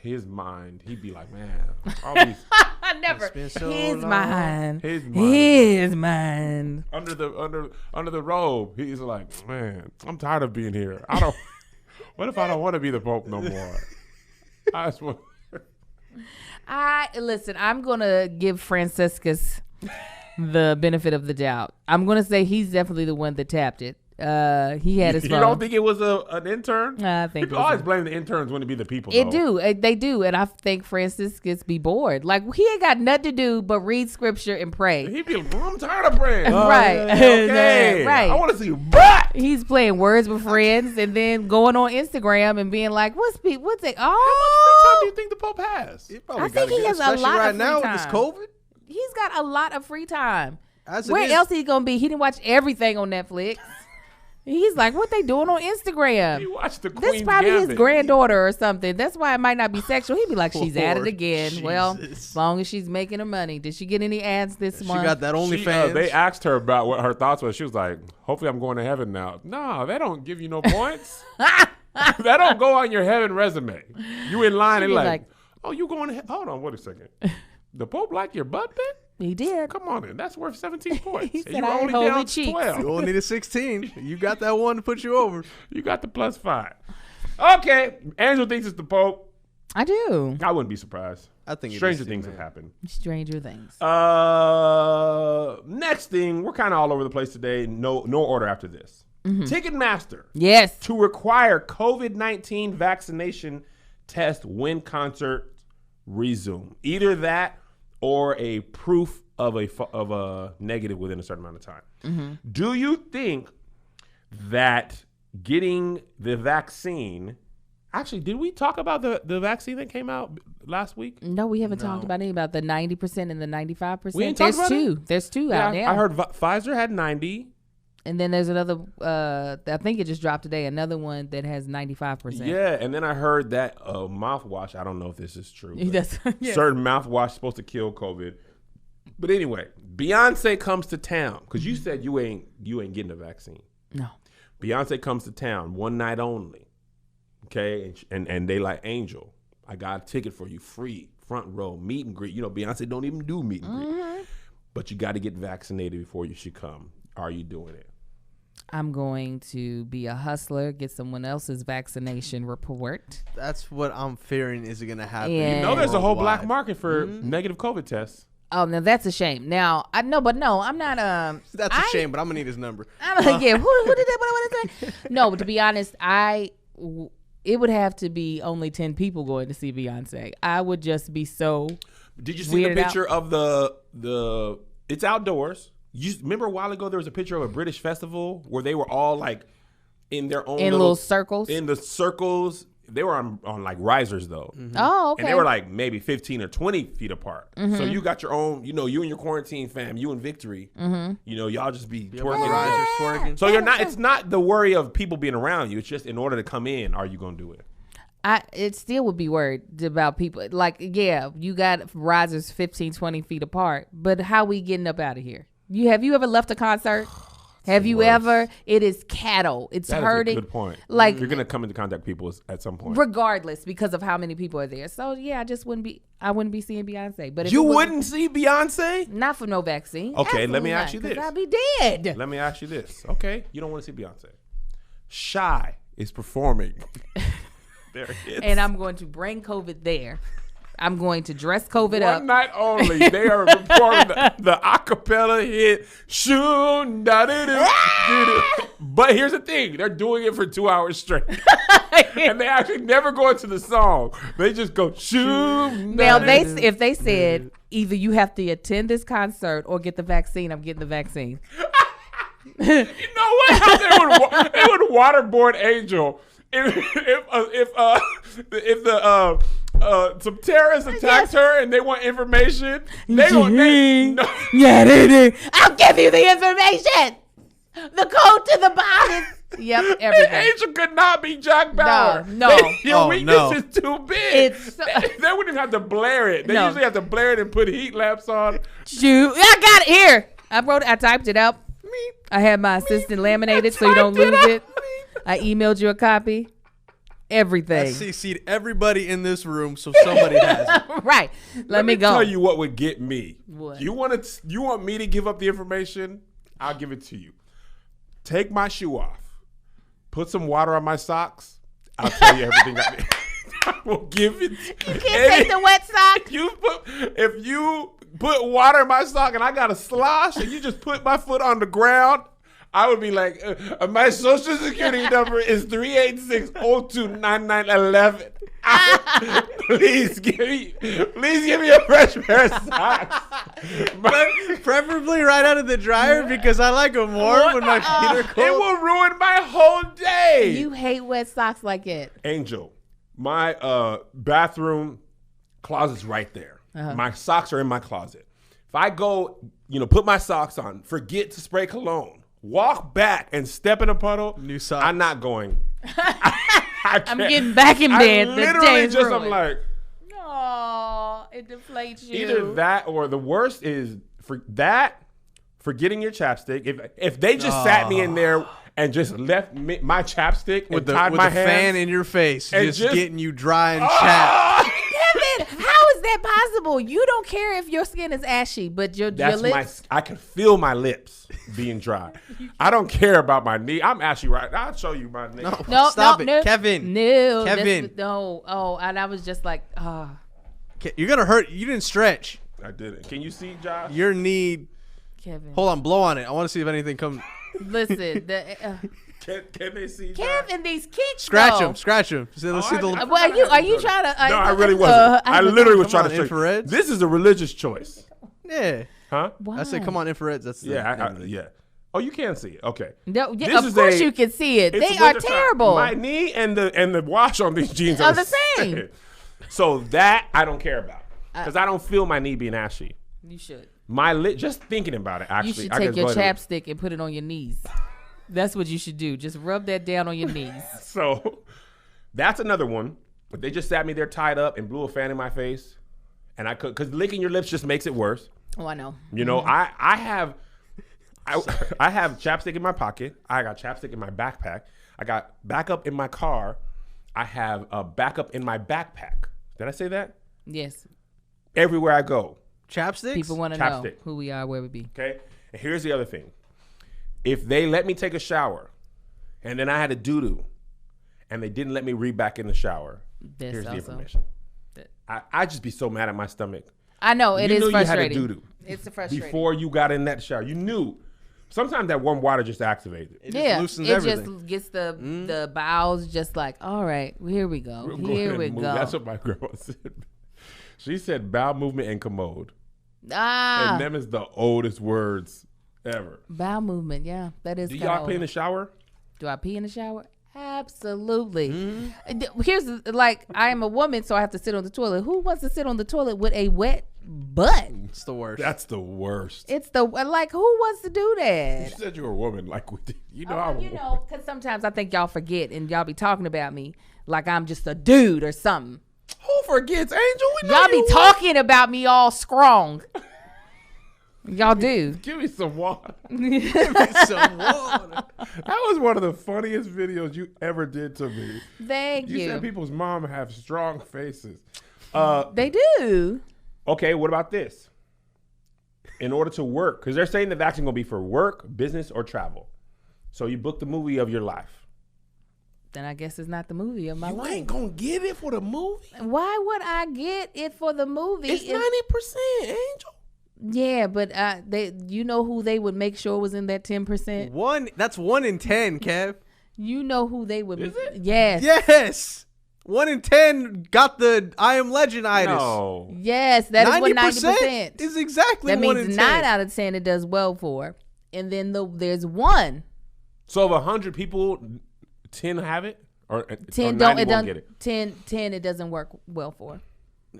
his mind, he'd be like, man, all these I never. been so His long. mind. His mind. His mind. under the robe. He's like, man, I'm tired of being here. I don't. What if I don't want to be the Pope no more? I just want. Listen, I'm gonna give Franciscus the benefit of the doubt. I'm gonna say he's definitely the one that tapped it. He had his You phone. don't think it was an intern? I think People it was always blame the interns when it be the people. It though. do. They do. And I think Franciscus be bored. Like, he ain't got nothing to do but read scripture and pray. He'd be like, I'm tired of praying. Right. Okay. Right. I want to see your butt. He's playing words with friends and then going on Instagram and being like, what's it? How much free time do Oh, you think the Pope has? He probably I think gotta he get- has a especially lot of right free now time. with this COVID. he's got a lot of free time. As it Where is- else he gonna be? He didn't watch everything on Netflix. He's like, what they doing on Instagram? You watch the This Queen's probably his Gambit. granddaughter or something. That's why it might not be sexual. He'd be like, she's at it Lord again. Well, Jesus. as long as she's making her money. Did she get any ads this She month? got that She, OnlyFans. they asked her about what her thoughts were. She was like, hopefully I'm going to heaven now. No, they don't give you no points. That don't go on your heaven resume. You in line She'd and be like, like- oh, you going to heaven? Hold on, wait a second. The Pope like your butt then? He did. Come on in. That's worth 17 points. He And said, you I were ain't only holy down cheeks. 12. You only need a 16. You got that one to put you over. You got the +5. Okay. Angel thinks it's the Pope. I do. I wouldn't be surprised. I think it Stranger is too, things man. have happened. Stranger Things. Next thing, we're kind of all over the place today. No order after this. Ticketmaster Yes. to require COVID-19 vaccination test when concerts resume. Either that or a proof of a negative within a certain amount of time. Do you think that getting the vaccine? Actually, did we talk about the vaccine that came out last week? No, we haven't talked about any about the 90% and the 95%. We ain't talked There's about two. There's two out now. I heard Pfizer had 90. And then there's another, I think it just dropped today, another one that has 95%. Yeah, and then I heard that mouthwash. I don't know if this is true. but That's, yes. Certain mouthwash supposed to kill COVID. But anyway, Beyonce comes to town because you said you ain't getting a vaccine. No. Beyonce comes to town one night only. Okay, and they like, Angel, I got a ticket for you, free, front row, meet and greet. You know, Beyonce don't even do meet and greet, but you got to get vaccinated before you should come. Are you doing it? I'm going to be a hustler, get someone else's vaccination report. That's what I'm fearing is going to happen. Yeah. You know, there's a whole black worldwide. market for negative COVID tests. Oh, now that's a shame. Now, I'm not, That's a shame, but I'm going to need his number. I'm like, yeah, who did that? What did I say? No, but to be honest, it would have to be only 10 people going to see Beyonce. I would just be so. Did you see the Weirded out. picture of the? It's outdoors. You remember a while ago there was a picture of a British festival where they were all like in their own In little circles? In the circles, they were on like risers though, Oh, okay. and they were like maybe 15 or 20 feet apart. So you got your own, you and your quarantine fam, you and Victory, y'all just be twerking. Risers twerking. So you're not. It's not the worry of people being around you. It's just in order to come in, are you gonna do it? It still would be worried about people. Like, yeah, you got risers 15, 20 feet apart, but how we getting up out of here? Have you ever left a concert? Have the you worst. ever? It is cattle. It's That is hurting. a good point. Like You're gonna come into contact with people at some point. regardless because of how many people are there. So yeah, I wouldn't be seeing Beyonce. But if You it wasn't- wouldn't see Beyonce? not for no vaccine. Okay, let Absolutely me ask not, you 'cause this. I'll be dead. Let me ask you this. Okay, you don't want to see Beyonce. Shy is performing. There it is. And I'm going to bring COVID there. I'm going to dress COVID up. One night only, they are performing the acapella hit. Shoon, da, da, da, da, da. But here's the thing: they're doing it for 2 hours straight, and they actually never go into the song. They just go shoon. Now, da, da, da. if they said either you have to attend this concert or get the vaccine, I'm getting the vaccine. You know what? How they would waterboard Angel if some terrorists attacked her and they want information. They no. I'll give you the information. The code to the bodies. Yep, everything. Angel could not be Jack Bauer. No. Your Oh, weakness no. is too big. It's they wouldn't even have to blare it. They No. usually have to blare it and put heat lamps on. Shoot. I got it here. I typed it up. I had my assistant laminate it so you don't lose it. I emailed you a copy. I Everything. CC'd everybody in this room, so somebody has it. Right. Let me go. Tell you what would get me. What? You want me to give up the information? I'll give it to you. Take my shoe off. Put some water on my socks. I'll tell you everything I need. I will give it. You can't take the wet sock. If you put water in my sock and I got a slosh and you just put my foot on the ground, I would be like, my social security number is 386-029911. Please give me a fresh pair of socks. Preferably right out of the dryer because I like them warm when my feet are It cold. will ruin my whole day. You hate wet socks like it. Angel, my bathroom closet's right there. My socks are in my closet. If I go, put my socks on, forget to spray cologne, walk back and step in a puddle, New socks. I'm not going. I'm getting back in bed. I The literally day's just, ruined. I'm like, Aw, it deflates you. either that or the worst is forgetting your chapstick. If they just sat me in there and just left my chapstick with and tied my the hands, fan in your face, and just just- getting you dry and chapped. Kevin, how is that possible? You don't care if your skin is ashy, but your lips. I can feel my lips being dry. I don't care about my knee. I'm actually right. I'll show you my knee. No, Stop no, it. no. Kevin. No, Kevin. no. Oh, and I was just like, You're gonna hurt. You didn't stretch I didn't. Can you see, Josh? your knee. Kevin. Hold on, blow on it. I want to see if anything comes. Listen, Can they see? Josh? Kevin, these kicks. Scratch though. him. Scratch him. Let's see the. Well, are you trying to? No, I really wasn't. I literally was Come trying on, to show you. infrareds? This is a religious choice, Yeah. huh? I said, come on, infrareds. That's the Yeah, yeah. Oh, you can see it. Okay. No, yeah, This of is course a- you can see it. It's They are wintertime. terrible. My knee and the wash on these jeans Are are the same. So that I don't care about because I don't feel my knee being ashy. You should. My lip, just thinking about it. Actually, You should I take can your go ahead and- chapstick and put it on your knees. That's what you should do. Just rub that down on your knees. So that's another one. But they just sat me there tied up and blew a fan in my face, and I could because licking your lips just makes it worse. Oh, I know. You know, I have chapstick in my pocket. I got chapstick in my backpack. I got backup in my car. I have a backup in my backpack. Did I say that? Yes. Everywhere I go. Chapsticks. People want to know Chapstick. who we are, where we be. Okay. And here's the other thing. If they let me take a shower and then I had a doo-doo and they didn't let me read back in the shower, That's here's the also- information. I'd just be so mad at my stomach. I know it You is knew you had a frustrating. doo-doo It's frustrating. before you got in that shower. You knew. Sometimes that warm water just activates it. It just Yeah, loosens it everything. just gets the bowels just like, all right, here we go. We'll go Here ahead we and move. go. That's what my grandma said. She said bowel movement and commode. Ah, And them is the oldest words ever. bowel movement. Yeah, that is. Do kinda y'all pee in old. the shower? Do I pee in the shower? Absolutely. Mm-hmm. Here's like I am a woman, so I have to sit on the toilet. Who wants to sit on the toilet with a wet butt? It's the worst. That's the worst. It's the like who wants to do You that? said you were a woman. Like, you know how. You know, because sometimes I think y'all forget and y'all be talking about me like I'm just a dude or something. Who forgets, Angel? We know Y'all be you talking about me all strong. Y'all do. Give me some water. Some water. That was one of the funniest videos you ever did to me. Thank You you. said people's mom have strong faces. They do. Okay, what about this? In order to work, because they're saying the vaccine gonna be for work, business, or travel. So you book the movie of your life. Then I guess it's not the movie of my You life. ain't gonna get it for the movie. Why would I get it for the movie? It's if- 90%, Angel. Yeah, but you know who they would make sure was in that 10%? That's 1 in 10, Kev. You know who they would. Is it? Yes. Yes. 1 in 10 got the I Am Legend-itis. No. Yes, that is what 90% is exactly That 1 means in 9 10. out of 10 it does well for. And then there's 1. So of 100 people, 10 have it? Or 10 or don't 90 it won't doesn't get it? 10 it doesn't work well for.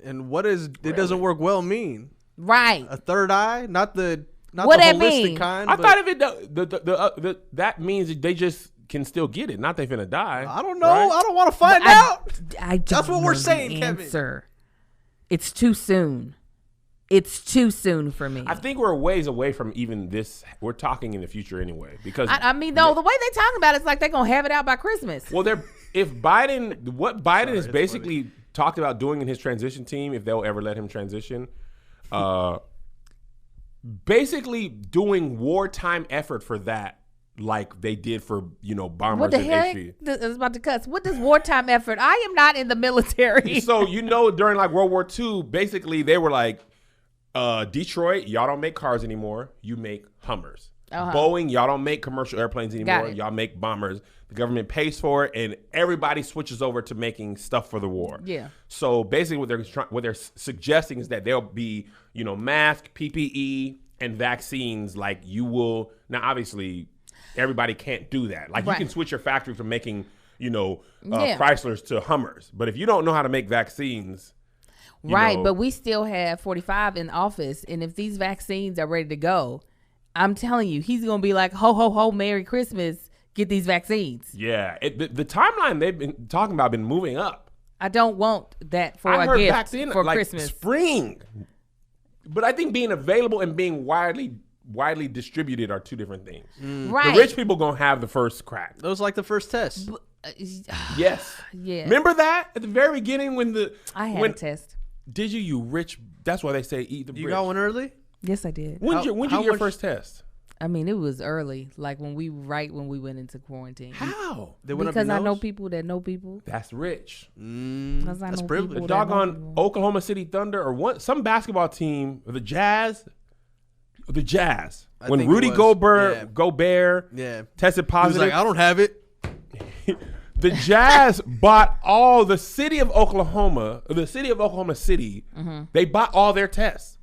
And what does it doesn't work well mean? Right. A third eye? Not the What the that holistic mean? kind. I but thought if it that means that they just can still get it, not they finna die. I don't know. right? I don't want to find out. I don't That's what we're know the saying, Kevin. answer. It's too soon. It's too soon for me. I think we're a ways away from even this. We're talking in the future anyway, because I mean, no, the way they talking about it's like they're gonna have it out by Christmas. well, if Biden, what Biden has basically talked about doing in his transition team, if they'll ever let him transition, basically doing wartime effort for that, like they did for bombers What the and heck? HV. I was about to cuss. What does wartime effort? I am not in the military. So during like World War II, basically they were like, Detroit, y'all don't make cars anymore. You make Hummers. Boeing, y'all don't make commercial airplanes anymore. it. Y'all make bombers. The government pays for it, and everybody switches over to making stuff for the war. Yeah. So basically, what they're suggesting is that there'll be mask, PPE, and vaccines. Like you will now. Obviously, everybody can't do that. Like Right. you can switch your factory from making Chryslers to Hummers, but if you don't know how to make vaccines. Right, but we still have 45 in office, and if these vaccines are ready to go, I'm telling you, he's gonna be like, ho ho ho, Merry Christmas, get these vaccines. Yeah, the timeline they've been talking about been moving up. I don't want that for I a heard gift back then, for like Christmas. spring. But I think being available and being widely distributed are two different things. Right. The rich people gonna have the first crack. That was like the first test. Yes. Yeah. Remember that at the very beginning when I had a test. Did you rich? That's why they say eat the rich. You got one early? Yes, I did. When'd you how get your much- first test? I mean, it was early, like when we went into quarantine. How? They went Because up your I know nose? people that know people. That's rich. Because I That's know privilege. people The that know doggone people. Oklahoma City Thunder or some basketball team, the Jazz. I When think it Rudy was, Gobert Yeah. tested He was positive, like, I don't have it. the Jazz bought all the city of Oklahoma City. They bought all their tests.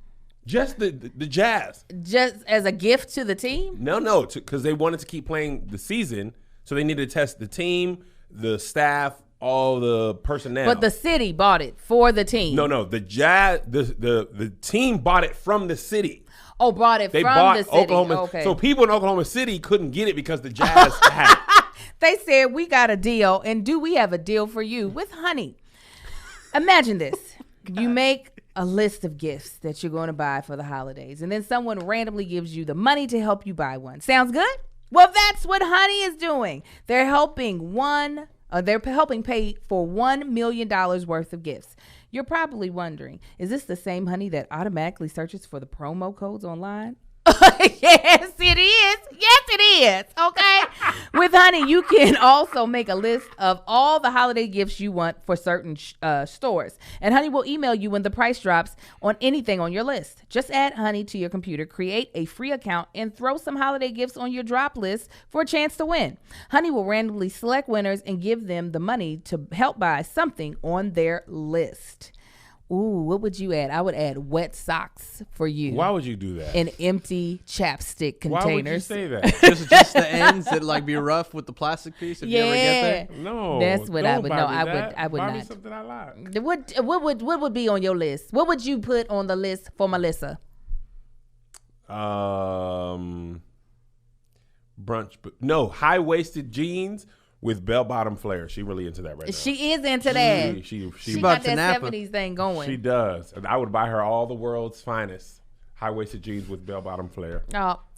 Just the Jazz. Just as a gift to the team? No, because they wanted to keep playing the season, so they needed to test the team, the staff, all the personnel. But the city bought it for the team. no, the Jazz, the team bought it from the city. Oh, bought it They from bought the city. Oklahoma. Okay. So people in Oklahoma City couldn't get it because the Jazz had it. They said, we got a deal, and do we have a deal for you with Honey? Imagine this. You make a list of gifts that you're going to buy for the holidays, and then someone randomly gives you the money to help you buy one. Sounds good? Well, that's what Honey is doing. They're helping pay for $1 million worth of gifts. You're probably wondering, is this the same Honey that automatically searches for the promo codes online? Yes, it is. Yes, it is. Okay. With Honey, you can also make a list of all the holiday gifts you want for certain stores. And Honey will email you when the price drops on anything on your list. Just add Honey to your computer, create a free account, and throw some holiday gifts on your drop list for a chance to win. Honey will randomly select winners and give them the money to help buy something on their list. Ooh, what would you add? I would add wet socks for you. Why would you do that? In empty chapstick containers. Why would you say that? just the ends that like be rough with the plastic piece if you ever get there. No, That's what I don't would buy know. me I that. would Buy me not. something I like. What would be on your list? What would you put on the list for Melissa? High-waisted jeans with bell-bottom flares. She really into that right now. She is into that. She She about got to that nap her. 70s thing going. She does. And I would buy her all the world's finest high-waisted jeans with bell-bottom flare.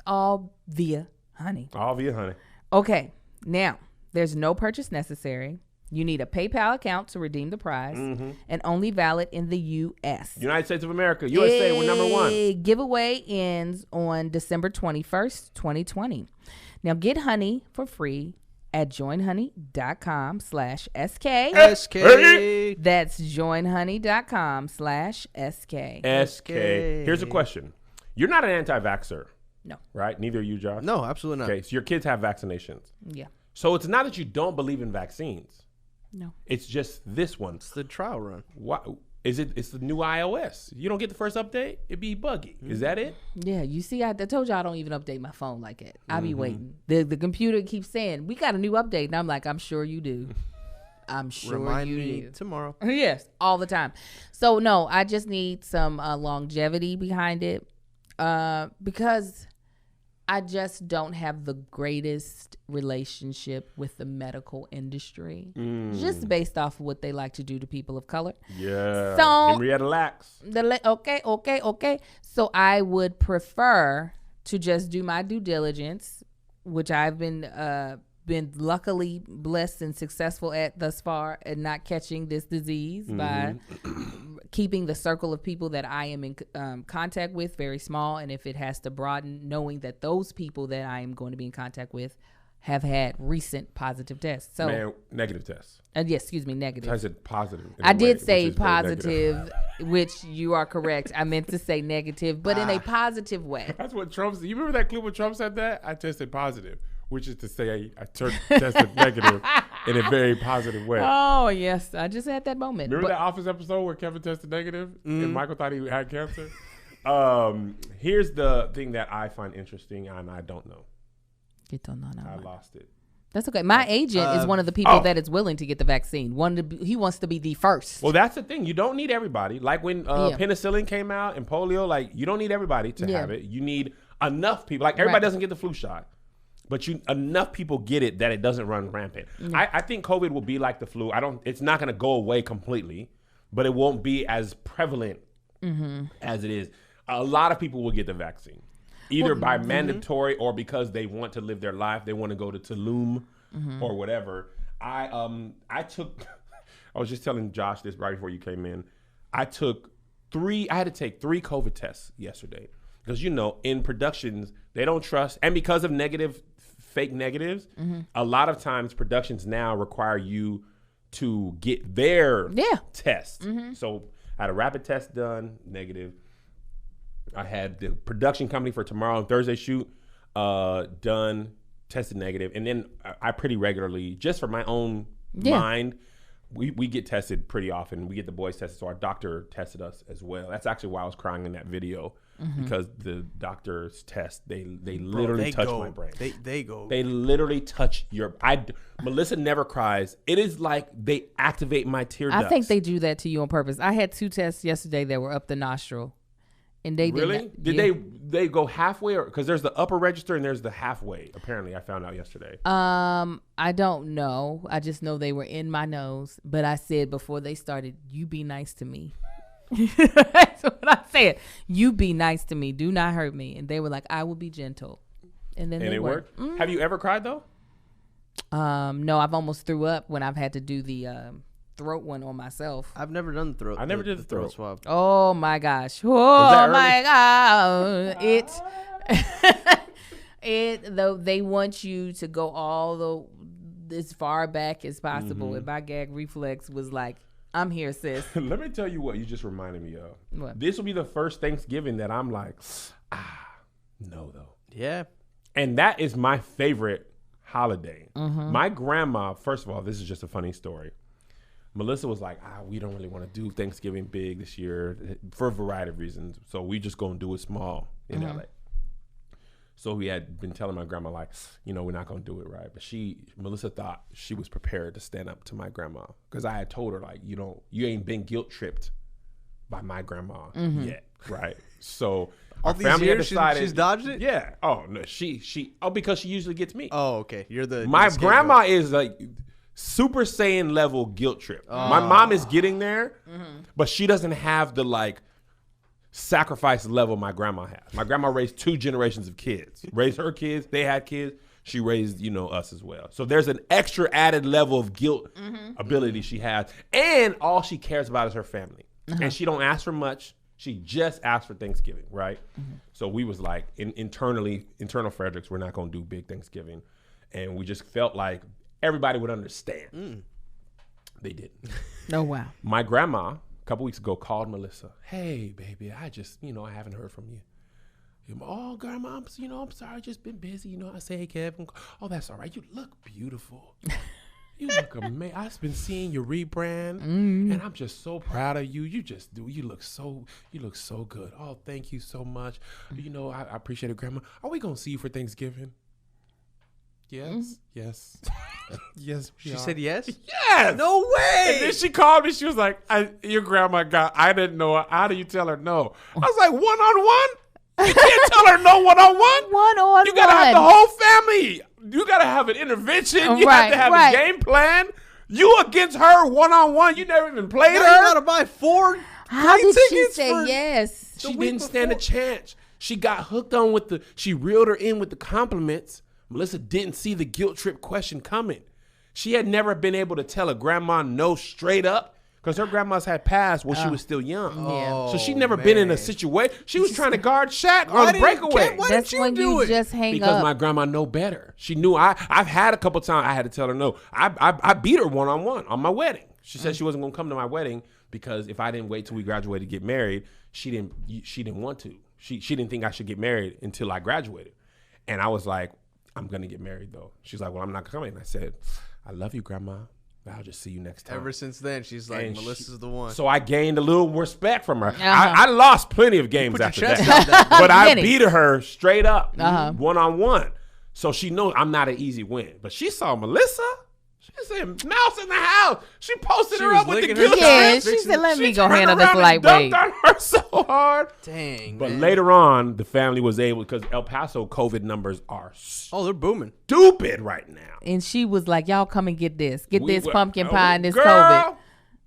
All via Honey. All via Honey. Okay, now there's no purchase necessary. You need a PayPal account to redeem the prize, and only valid in the U.S. United States of America, USA, we're number one. Giveaway ends on December 21st, 2020. Now get Honey for free at joinhoney.com/SK. SK. That's joinhoney.com/SK. SK. Here's a question. You're not an anti-vaxxer, No. right? Neither are you, Josh. No, absolutely not. Okay, so your kids have vaccinations. Yeah. So it's not that you don't believe in vaccines. No. It's just this one. It's the trial run. What is it? It's the new iOS. You don't get the first update, it'd be buggy. Is that it? Yeah, you see, I told you I don't even update my phone like that. I be waiting. The computer keeps saying, we got a new update. And I'm like, I'm sure you do. I'm sure Remind you me do. tomorrow. Yes, all the time. So, no, I just need some longevity behind it because I just don't have the greatest relationship with the medical industry, just based off of what they like to do to people of color. Yeah. So- Henrietta Lacks. Okay. So I would prefer to just do my due diligence, which I've been luckily blessed and successful at thus far, and not catching this disease by keeping the circle of people that I am in contact with very small. And if it has to broaden, knowing that those people that I am going to be in contact with have had recent positive tests. So, Man, negative tests. yes, excuse me, negative. I said positive. in I a way, did which say is very negative. positive, which you are correct. I meant to say negative, but in a positive way. That's what Trump said. You remember that clip when Trump said that? I tested positive, which is to say I tested negative in a very positive way. Oh, yes. I just had that moment. Remember But- that Office episode where Kevin tested negative and Michael thought he had cancer? Here's the thing that I find interesting, and I don't know. I lost it. That's okay. My agent is one of the people oh. that is willing to get the vaccine. He wants to be the first. Well, that's the thing. You don't need everybody. Like when penicillin came out and polio, like you don't need everybody to have it. You need enough people. Like everybody doesn't get the flu shot, but enough people get it that it doesn't run rampant. I think COVID will be like the flu. It's not going to go away completely, but it won't be as prevalent as it is. A lot of people will get the vaccine. Either by mandatory or because they want to live their life, they want to go to Tulum or whatever. I was just telling Josh this right before you came in. I had to take 3 COVID tests yesterday because in productions they don't trust, and because of fake negatives, a lot of times productions now require you to get their test. So I had a rapid test done, negative. I had the production company for tomorrow and Thursday shoot done, tested negative. And then I pretty regularly, just for my own mind, we get tested pretty often. We get the boys tested, so our doctor tested us as well. That's actually why I was crying in that video, because the doctor's test, they literally touch my brain. They go. They literally touch your... Melissa never cries. It is like they activate my tear ducts. I think they do that to you on purpose. I had 2 tests yesterday that were up the nostril. And they really did they go halfway, or because there's the upper register and there's the halfway? Apparently, I found out yesterday. I don't know. I just know they were in my nose. But I said before they started, "You be nice to me." That's what I said. You be nice to me. Do not hurt me. And they were like, "I will be gentle." And then it worked. Have you ever cried though? No, I've almost threw up when I've had to do the throat one on myself. I've never done the throat. I never did the throat swab. Oh my gosh. that Oh early? my God. Though they want you to go as far back as possible. And my gag reflex was like, I'm here, sis. Let me tell you what you just reminded me of. What? This will be the first Thanksgiving that I'm like, no though. Yeah. And that is my favorite holiday. My grandma, first of all, this is just a funny story. Melissa was like, we don't really want to do Thanksgiving big this year for a variety of reasons. So we just going to do it small in LA. So we had been telling my grandma, like, we're not going to do it right. But Melissa thought she was prepared to stand up to my grandma. Because I had told her, like, you ain't been guilt tripped by my grandma yet, right? So All our these family had years decided. she's dodged it? Yeah. Oh, no, because she usually gets me. Oh, okay. You're the My scapegoat. grandma is like Super Saiyan level guilt trip. My mom is getting there, but she doesn't have the like sacrifice level my grandma had. My grandma raised 2 generations of kids. Raised her kids. They had kids. She raised, us as well. So there's an extra added level of guilt ability she has. And all she cares about is her family. And she don't ask for much. She just asked for Thanksgiving, right? So we was like, internal Fredericks, we're not going to do big Thanksgiving. And we just felt like everybody would understand. They didn't. Oh, wow. My grandma, a couple weeks ago, called Melissa. Hey, baby, I just, I haven't heard from you. Oh, grandma, I'm sorry, I just been busy. I say, hey, Kevin. Oh, that's all right. You look beautiful. You look amazing. I've been seeing your rebrand, and I'm just so proud of you. You just do. You look so good. Oh, thank you so much. I appreciate it, grandma. Are we gonna see you for Thanksgiving? Yes, yes, yes. She said yes? Yes. No way. And then she called me. She was like, your grandma I didn't know. How do you tell her no? I was like, one-on-one? You can't tell her no one-on-one. One-on-one. You got to have the whole family. You got to have an intervention. You have to have a game plan. You against her one-on-one. You never even played Now her. you got to buy 4 How plane did she tickets say for- yes? She didn't stand a chance. She got hooked on she reeled her in with the compliments. Melissa didn't see the guilt trip question coming. She had never been able to tell a grandma no straight up because her grandmas had passed when she was still young. Yeah. So she'd never been in a situation. She was trying to guard Shaq on breakaway. Why That's didn't when you do you it? just hang Because up. my grandma know better. She knew I've had a couple times I had to tell her no. I beat her one-on-one on my wedding. She said she wasn't gonna come to my wedding because if I didn't wait till we graduated to get married, she didn't want to. She didn't think I should get married until I graduated. And I was like, I'm gonna get married though. She's like, well, I'm not coming. I said, I love you, grandma. I'll just see you next time. Ever since then, she's like, And Melissa's the one. So I gained a little respect from her. I lost plenty of games Put your after chest that. out there. But I Many. beat her straight up, one-on-one. So she knows I'm not an easy win. But she saw Melissa. She said, mouse in the house. She posted She her was up with the licking her guilt. Yeah, chops, she fixing- said, let me She go turned handle this around and lightweight. dunked on her so hard. Dang, But man. later on, the family was able, because El Paso COVID numbers are Oh, they're booming. stupid right now. And she was like, y'all come and get this. Get We this were- pumpkin oh, pie and this girl, COVID.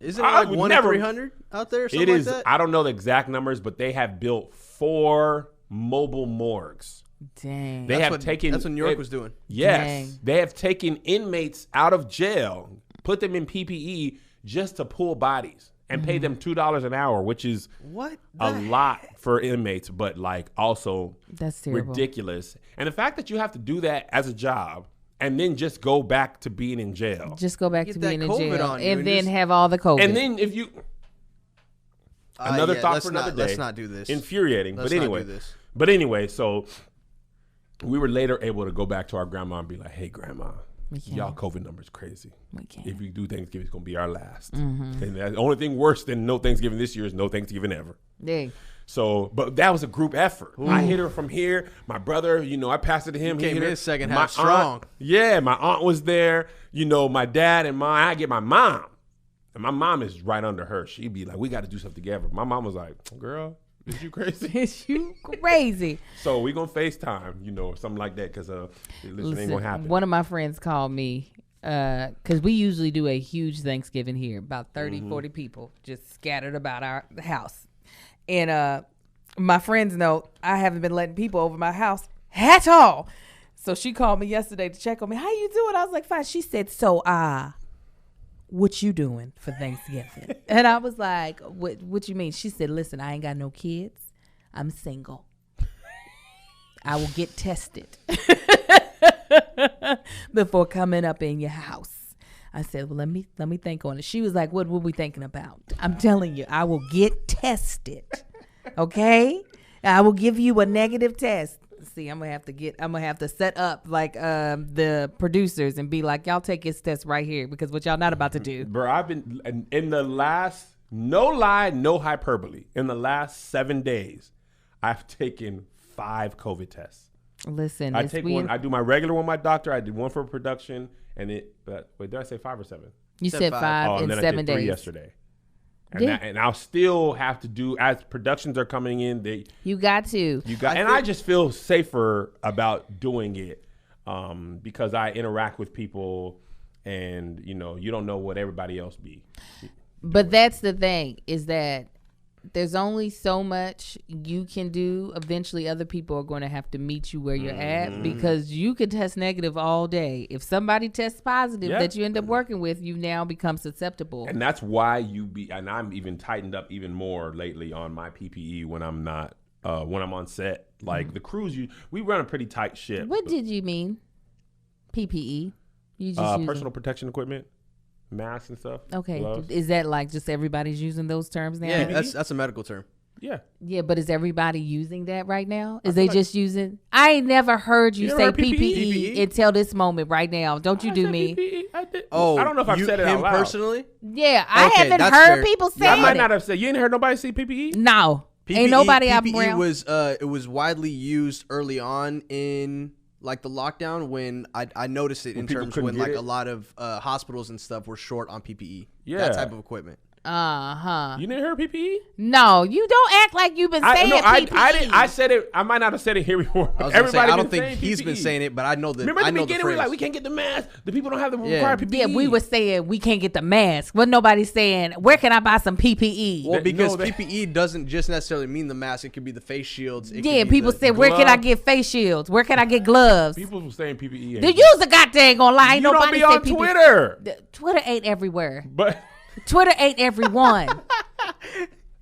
Isn't it I like would 1 never- in 300 out there or something It is, like that? I don't know the exact numbers, but they have built 4 mobile morgues. Dang. They have taken. That's what New York was doing. Yes, Dang. they have taken inmates out of jail, put them in PPE just to pull bodies and pay them $2 an hour, which is What? a lot for inmates, but like also That's terrible. ridiculous. And the fact that you have to do that as a job and then just go back to being in jail, Just go back Get to that being in COVID jail on you and and then just- have all the COVID. and then if you another thought let's for another not, day. Let's not do this. Infuriating, Let's but not anyway. do this. But anyway, so we were later able to go back to our grandma and be like, "Hey, grandma, can't. y'all COVID numbers crazy. We can't. If we do Thanksgiving, it's gonna be our last. And the only thing worse than no Thanksgiving this year is no Thanksgiving ever. Dang. So, but that was a group effort. I hit her from here. My brother, I passed it to him. You He came hit her. in second My half aunt- strong. Yeah, my aunt was there. My dad and I get my mom. And my mom is right under her. She'd be like, we got to do something together. My mom was like, girl, is you crazy? Is you crazy? So we going to FaceTime, or something like that because listen, ain't going to happen. One of my friends called me because we usually do a huge Thanksgiving here, about 30, 40 people just scattered about our house. And my friends know I haven't been letting people over my house at all. So she called me yesterday to check on me. How you doing? I was like, fine. She said, so what you doing for Thanksgiving? And I was like, what you mean? She said, listen, I ain't got no kids. I'm single. I will get tested before coming up in your house. I said, well, let me think on it. She was like, what were we thinking about? I'm telling you, I will get tested. Okay? I will give you a negative test. See, I'm gonna have to set up like the producers and be like, y'all take his test right here because what y'all not about to do. Bro, I've been in the last, no lie, no hyperbole. In the last 7 days, I've taken 5 COVID tests. Listen, I take one. I do my regular one with my doctor. I did one for production, and wait, did I say 5 or 7? You Said said five. 5 And in then 7 I did 3 days. yesterday. And, Yeah. and I'll still have to do as productions are coming in. You got to. I just feel safer about doing it because I interact with people, and you don't know what everybody else be. But that's the thing is that there's only so much you can do. Eventually, other people are going to have to meet you where you're at because you could test negative all day. If somebody tests positive that you end up working with, you now become susceptible. And that's why and I'm even tightened up even more lately on my PPE when I'm not, when I'm on set. Like the crews, we run a pretty tight ship. What did you mean? PPE? You just personal protection equipment, masks and stuff. Okay, gloves. is that like just everybody's using those terms now? Yeah, that's a medical term. Yeah. Yeah, but is everybody using that right now? Is they just using? I ain't never heard you You say ever heard PPE until this moment right now. Don't you I do said me? PPE. I did. Oh, I don't know if I've said it out him loud. personally. Yeah, I Okay, haven't that's heard fair. people say I might it. not have said. You ain't heard nobody say PPE. No, PPE, ain't nobody up PPE around. was it was widely used early on in like the lockdown when I noticed it in people terms couldn't when get like it? a lot of hospitals and stuff were short on PPE. Yeah. That type of equipment. You didn't hear PPE? No, you don't act like you've been saying PPE. I didn't. I said it. I might not have said it here before. I was gonna say, Everybody I don't been think saying he's been PPE. saying it, but I know that. Remember I at the know beginning, the we phrase. were like, we can't get the mask. The people don't have the Yeah. required PPE. Yeah, we were saying we can't get the mask. But nobody's saying where can I buy some PPE? Well, because No, PPE doesn't just necessarily mean the mask. It could be the face shields. It could Yeah, be people the said where can I glove. get face shields? Where can I get gloves? People were saying PPE. The user goddamn gonna lie. Ain't You don't nobody be on say PPE. Twitter. Twitter ain't everywhere. But Twitter ain't everyone.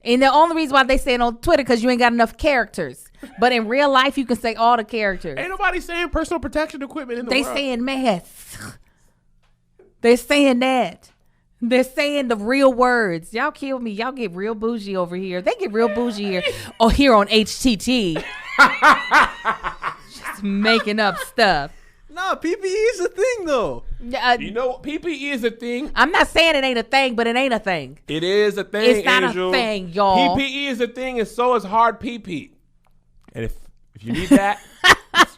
And the only reason why they say it on Twitter because you ain't got enough characters. But in real life, you can say all the characters. ain't nobody saying personal protection equipment in the They world. saying masks. They're saying that. They're saying the real words. Y'all kill me. Y'all get real bougie over here. They get real bougie here. Oh, here on HTT. Just making up stuff. No, PPE is a thing though. You know, PPE is a thing. I'm not saying it ain't a thing, but it ain't a thing. It is a thing. It's not Angel. a thing, y'all. PPE is a thing, and so is hard PP. And if you need that,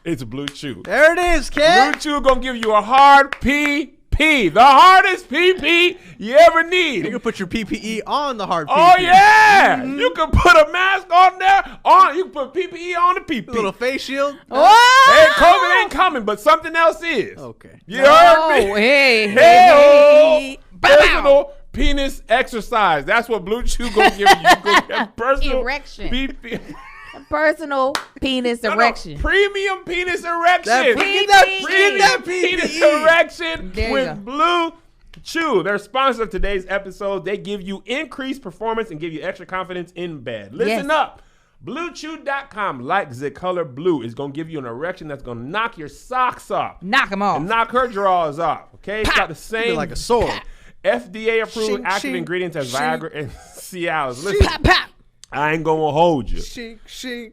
it's Blue Chew. There it is, Blue kid. Chew gonna give you a hard PP, the hardest PP you ever need. You can put your PPE on the hard. Oh PPE. yeah, you can put a mask on there. You can put PPE on the PP. Little face shield. Oh! Hey, COVID ain't coming, but something else is. Okay. You heard me? Oh, hey, Hey-o. hey. Bow, bow. Personal penis exercise. That's what Blue Chew gonna give you. You gonna get personal Erection. PP. Personal penis erection. Premium penis erection. That PPE. Premium penis erection There you with go. Blue Chew. They're sponsor of today's episode. They give you increased performance and give you extra confidence in bed. Listen Yes. up. BlueChew.com, like the color blue, is going to give you an erection that's going to knock your socks off. Knock them off. And knock her drawers off. Okay? It's got the same Like a sword. FDA approved Shing, active shing, ingredients as shing. Viagra and Cialis. Listen, Pop, pop. I ain't going to hold you. Shink, shink.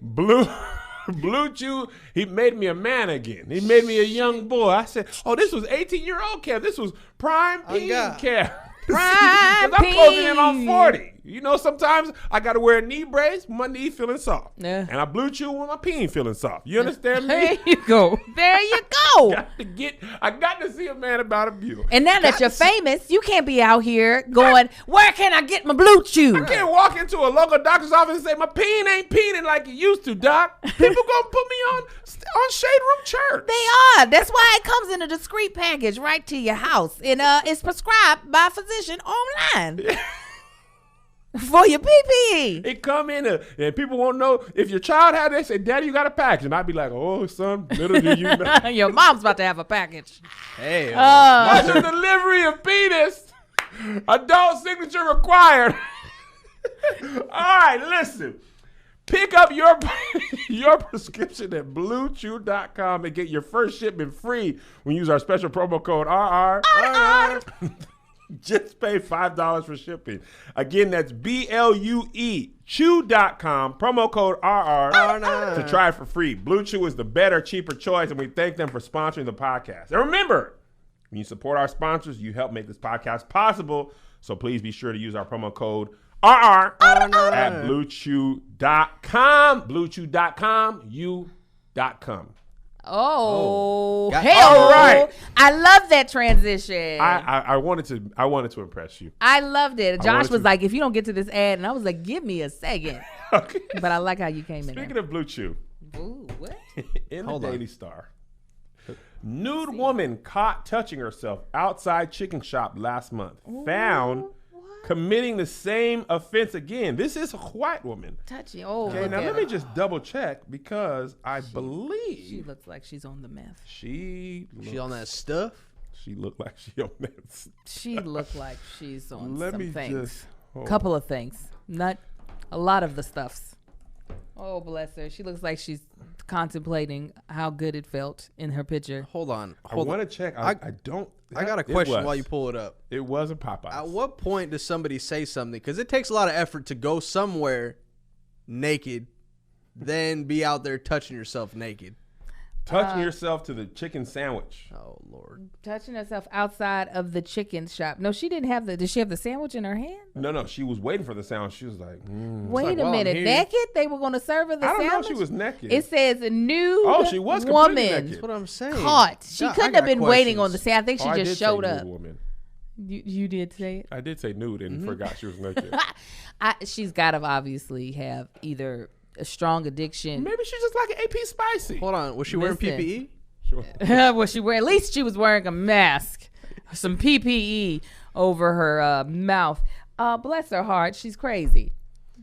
Blue Chew, he made me a man again. He made me a young boy. I said, oh, this was 18-year-old Kev. This was prime peen God. Kev. Prime 'Cause I'm closing in on peen. 40. You know, sometimes I got to wear a knee brace, my knee feeling soft. Yeah. And I Blue Chew when my peen feeling soft. You understand me? There you go. There you go. I got to see a man about a view. And now that you're famous, you can't be out here going, where can I get my Blue Chew? I can't walk into a local doctor's office and say my peen ain't peening like it used to, doc. People gonna put me on Shade Room Church. They are. That's why it comes in a discreet package right to your house. And it's prescribed by a physician online. For your PPE. It come in and people won't know if your child had it. They say, "Daddy, you got a package," and I'd be like, "Oh, son, little do you know." Your mom's about to have a package. Hey. Watch the delivery of penis. Adult signature required. All right, listen. Pick up your prescription at BlueChew.com and get your first shipment free when you use our special promo code RR. Just pay $5 for shipping. Again, that's BLUE Chew.com, promo code RR to try it for free. Blue Chew is the better, cheaper choice, and we thank them for sponsoring the podcast. And remember, when you support our sponsors, you help make this podcast possible. So please be sure to use our promo code RR at BlueChew.com. BlueChew.com, you.com. Oh, Got- hell! All right. I love that transition. I wanted to impress you. I loved it. Josh wanted was to- like, "If you don't get to this ad," and I was like, "Give me a second." Okay. But I like how you came in Speaking there. of Blue Chew, Ooh, what? in Hold the on. Daily Star, nude woman caught touching herself outside chicken shop last month found committing the same offense again. This is a white woman. Touchy. Oh, Okay, look now at let her. me just double check because I She believe looks like she's on the meth. she on that stuff. She looked like she on that. She looked like she's on Let some me things. just hold Couple of things. Not a lot of the stuffs. Oh, bless her. She looks like she's contemplating how good it felt in her picture. Hold on. I want to check. I don't. I got a it question was. while you pull it up. It was a Popeye. At what point does somebody say something? Because it takes a lot of effort to go somewhere naked, then be out there touching yourself naked. Touching yourself to the chicken sandwich. Oh Lord. Touching herself outside of the chicken shop. No, she didn't have the. Did she have the sandwich in her hand? No, she was waiting for the sandwich. She was like, Wait like, a well, I'm minute. here. Naked? They were going to serve her the I don't sandwich? know if she was naked. It says a nude Oh, she was completely woman naked. That's what I'm saying. caught. She God, I couldn't got have been waiting on the questions. sand. I think Oh, she I just did say showed nude up. Woman. You did say it? I did say nude and forgot she was naked. She's got to obviously have either a strong addiction. Maybe she's just like an AP Spicy. Hold on. Was she wearing Listen. PPE? Was she wearing? At least she was wearing a mask, some PPE over her mouth. Bless her heart, she's crazy.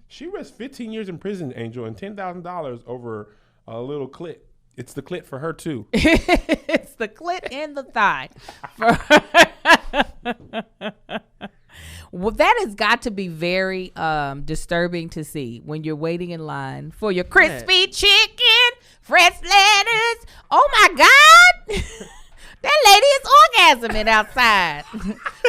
She risked 15 years in prison, Angel, and $10,000 over a little clit. It's the clit for her too. It's the clit and the thigh. Well, that has got to be very disturbing to see when you're waiting in line for your crispy chicken, fresh lettuce. Oh my God! That lady is orgasming outside.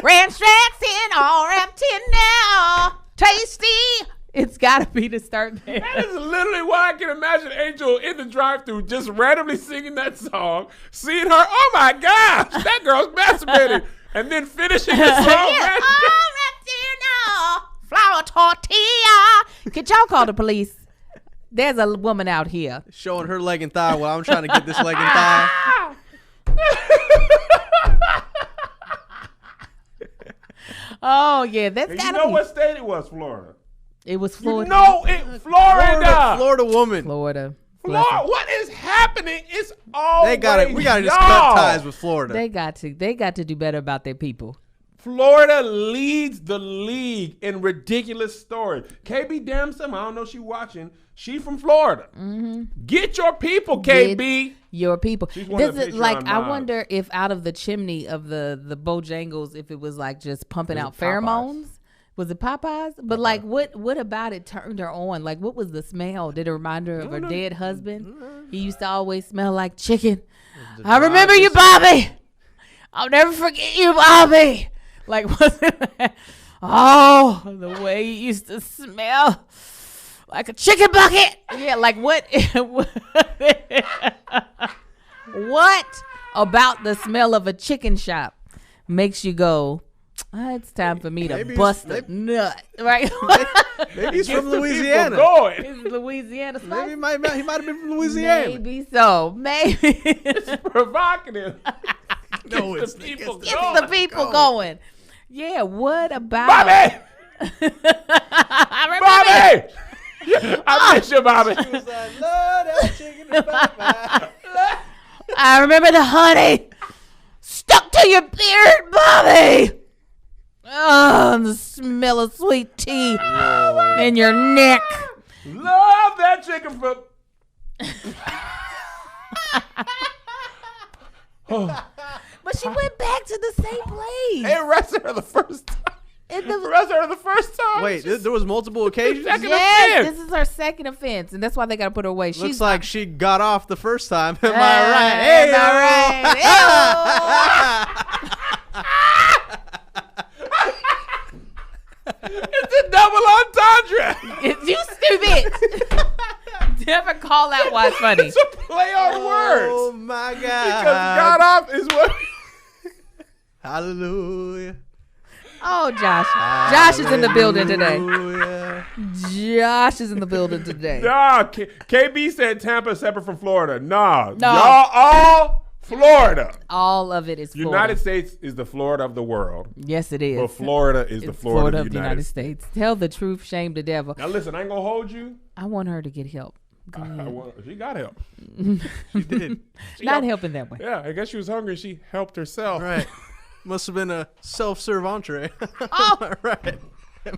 Ranch tracks in all empty now. Tasty. It's got to be disturbing. That is literally why I can imagine Angel in the drive-thru just randomly singing that song, seeing her. Oh my gosh, that girl's masturbating, and then finishing the song. Yeah. All empty now. Flour tortilla. Could y'all call the police? There's a woman out here. Showing her leg and thigh while I'm trying to get this leg and thigh. Oh yeah, that's And you gotta know be. what state it was? Florida. It was You Florida. know it, Florida. Florida woman. Florida. Bless Florida. them. What is happening? It's all They got it. We got to just cut ties with Florida. They got to do better about their people. Florida leads the league in ridiculous stories. KB Damson, I don't know if she watching. She from Florida. Get your people, KB. Your people. She's one of This the is like Patreon I moms. wonder if out of the chimney of the Bojangles, if it was like just pumping Was out it Popeyes? pheromones. Was it Popeyes? But like, what about it turned her on? Like, what was the smell? Did it remind her of her dead husband? He used to always smell like chicken. I remember you, Bobby. I'll never forget you, Bobby. Like, was it? Oh, the way he used to smell like a chicken bucket. Yeah, like what? What about the smell of a chicken shop makes you go, it's time for me to Maybe bust a maybe- nut, right? Maybe he's Get from the Louisiana. people going. It's Louisiana Maybe spice. he might have been from Louisiana. Maybe so. Maybe It's provocative. No, Get it's the people it's going. the people going. Yeah. What about? Bobby! I remember. Bobby! I miss you, Bobby. I remember the honey stuck to your beard, Bobby. Oh, and the smell of sweet tea in your neck. Love that chicken foot. But she went back to the same place. It arrested her the first time. Arrested her the first time. Wait, there was multiple occasions? Second Yes, offense. this is her second offense, and that's why they got to put her away. Looks like she got off the first time. Am I Am right? Hey, It's a double entendre. You stupid. Never call out why it's funny. It's a play on words. Oh my God. Because got off is what. Hallelujah. Oh, Josh. Josh is in the building today. Hallelujah. Josh is in the building today. Nah, KB said Tampa is separate from Florida. Nah, No. y'all all Florida. All of it is Florida. United States is the Florida of the world. Yes, it is. But Florida is the It's Florida, of the United States. Tell the truth, shame the devil. Now listen, I ain't gonna hold you. I want her to get help. Go ahead. She got help. She did. Not helping that way. Yeah, I guess she was hungry. She helped herself. Right. Must have been a self-serve entree. Oh. Right.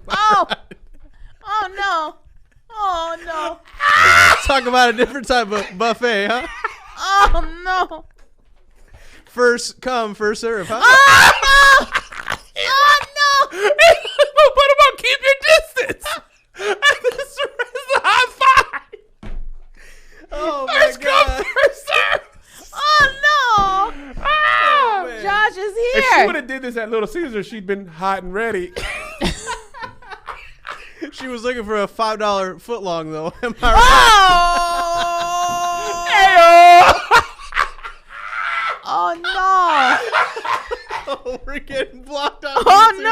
Oh. Oh no. Oh no. Talk about a different type of buffet, huh? Oh no. First come, first serve, huh? Oh no. Oh no. What about keep your distance? This is a high five. Oh First come, first serve. Oh no. Ah! man. Josh is If she would here. have did this at Little Caesar, she'd been hot and ready. She was looking for a $5 footlong though. Am I right? Oh. Oh no. Oh, we're getting blocked on. Oh YouTube.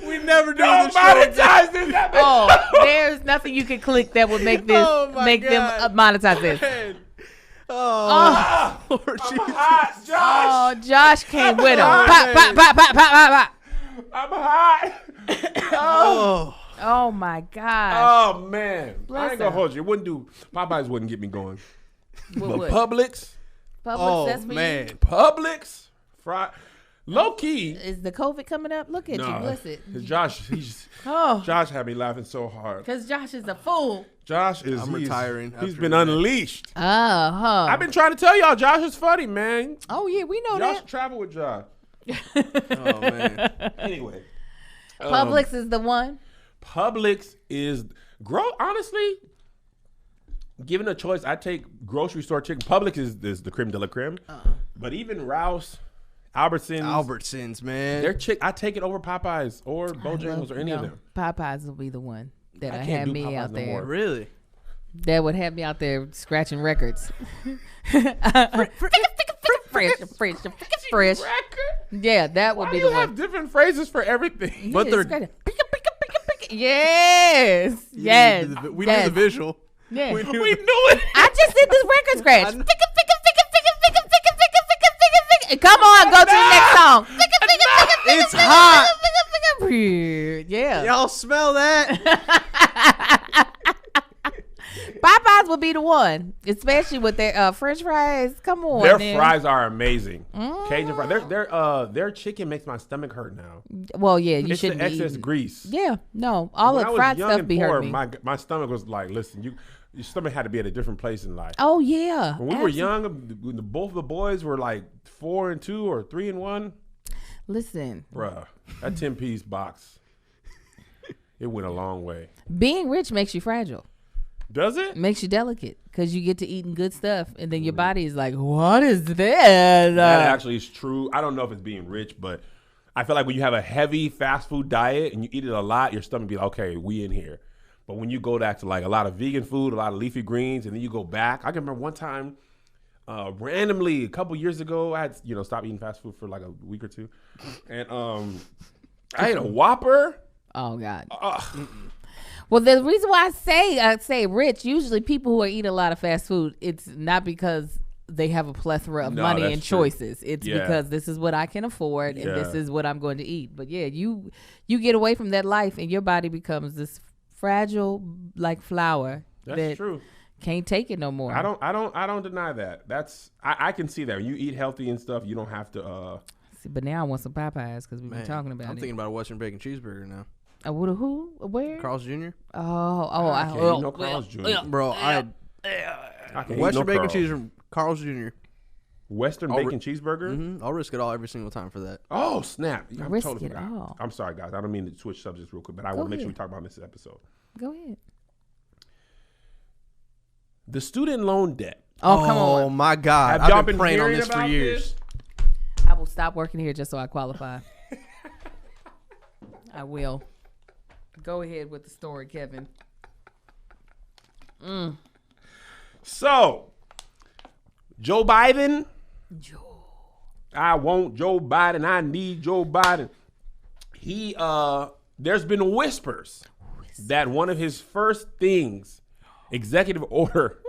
no. We never do Don't this show again. monetize this episode. Oh, there's nothing you can click that would make this Oh, my make God. them monetize this. Man. Oh, Oh, Lord I'm Jesus. hot, Josh. oh, Josh came with him. Oh, Pop, man. pop, pop, pop, pop, pop, pop. I'm hot. Oh. Oh my gosh. Oh man, Bless I ain't gonna her. hold you. It wouldn't do. Popeyes wouldn't get me going. What But would? Publix, Oh, That's for man. you. Publix, low key. Is the COVID coming up? Look at you, bless it. Josh, Oh, Josh had me laughing so hard. because Josh is a fool. Josh is. I'm he's- retiring He's after been that. unleashed. Uh-huh. I've been trying to tell y'all, Josh is funny, man. Oh, yeah, we know Y'all should travel with Josh. Oh, man. Anyway, Publix is the one. Publix is honestly, given a choice, I take grocery store chicken. Publix is the creme de la creme, but even Rouse, Albertsons, Albertsons, man. their I take it over Popeyes or Bojangles or any of them. Popeyes will be the one that I I can't have do me Popeyes out no there. more. Really? That would have me out there scratching records. Fresh. Yeah, that would Why be do the you have one. different phrases for everything? But they're- Yes. Yes. We yes. knew the visual. Yeah. We knew We the- knew it. I just did this record scratch. I kn- Come on, go to the next song. It's hot. Yeah. Y'all smell that? Popeyes will be the one, especially with their French fries. Come on, Their man. fries are amazing. Cajun fries. Their chicken makes my stomach hurt now. Well, yeah, you It's the shouldn't be excess eating. grease. Yeah, no, all When the I was fried young stuff and be poor, hurting me. my stomach was like, listen, your stomach had to be at a different place in life. Oh yeah. When we were young, when both of the boys were like 4 and 2 or 3 and 1, Listen, bruh, that 10-piece box, it went a long way. being rich makes you fragile. Does it? Makes you delicate because you get to eating good stuff, and then your body is like, "What is this?" That actually is true. I don't know if it's being rich, but I feel like when you have a heavy fast food diet and you eat it a lot, your stomach be like, okay, we in here. But when you go back to like a lot of vegan food, a lot of leafy greens, and then you go back, I can remember one time, randomly a couple years ago, I had stopped eating fast food for like a week or two, and I ate a Whopper. Oh God. Ugh. Well, the reason why I say rich, usually people who are eating a lot of fast food, it's not because they have a plethora of No, money that's and true. choices. It's Yeah. because this is what I can afford and this Yeah. is what I'm going to eat. But yeah, you get away from that life and your body becomes this fragile like flower That's that true. can't take it no more. I don't deny that. I can see that when you eat healthy and stuff, you don't have to. See, but now I want some Popeyes because we've been Man, talking about I'm it. thinking about a Western bacon cheeseburger now. Who? Where? Carl's Jr. I can't eat no Carl's Jr. Bro, I can't eat Western no bacon Carl's. cheeseburger, Carl's Jr. Western I'll bacon cheeseburger. Mm-hmm. I'll risk it all every single time for that. Oh snap! I Risk totally it forgot. all. I'm sorry, guys. I don't mean to switch subjects real quick, but I want to make sure we ahead. talk about this episode. Go ahead. The student loan debt. Oh, come Oh on. my God! Have y'all I've been been praying on hearing this for about years. this? I will stop working here just so I qualify. I will. Go ahead with the story, Kevin. So, Joe Biden. I want Joe Biden. I need Joe Biden. There's been whispers that one of his first things, executive order,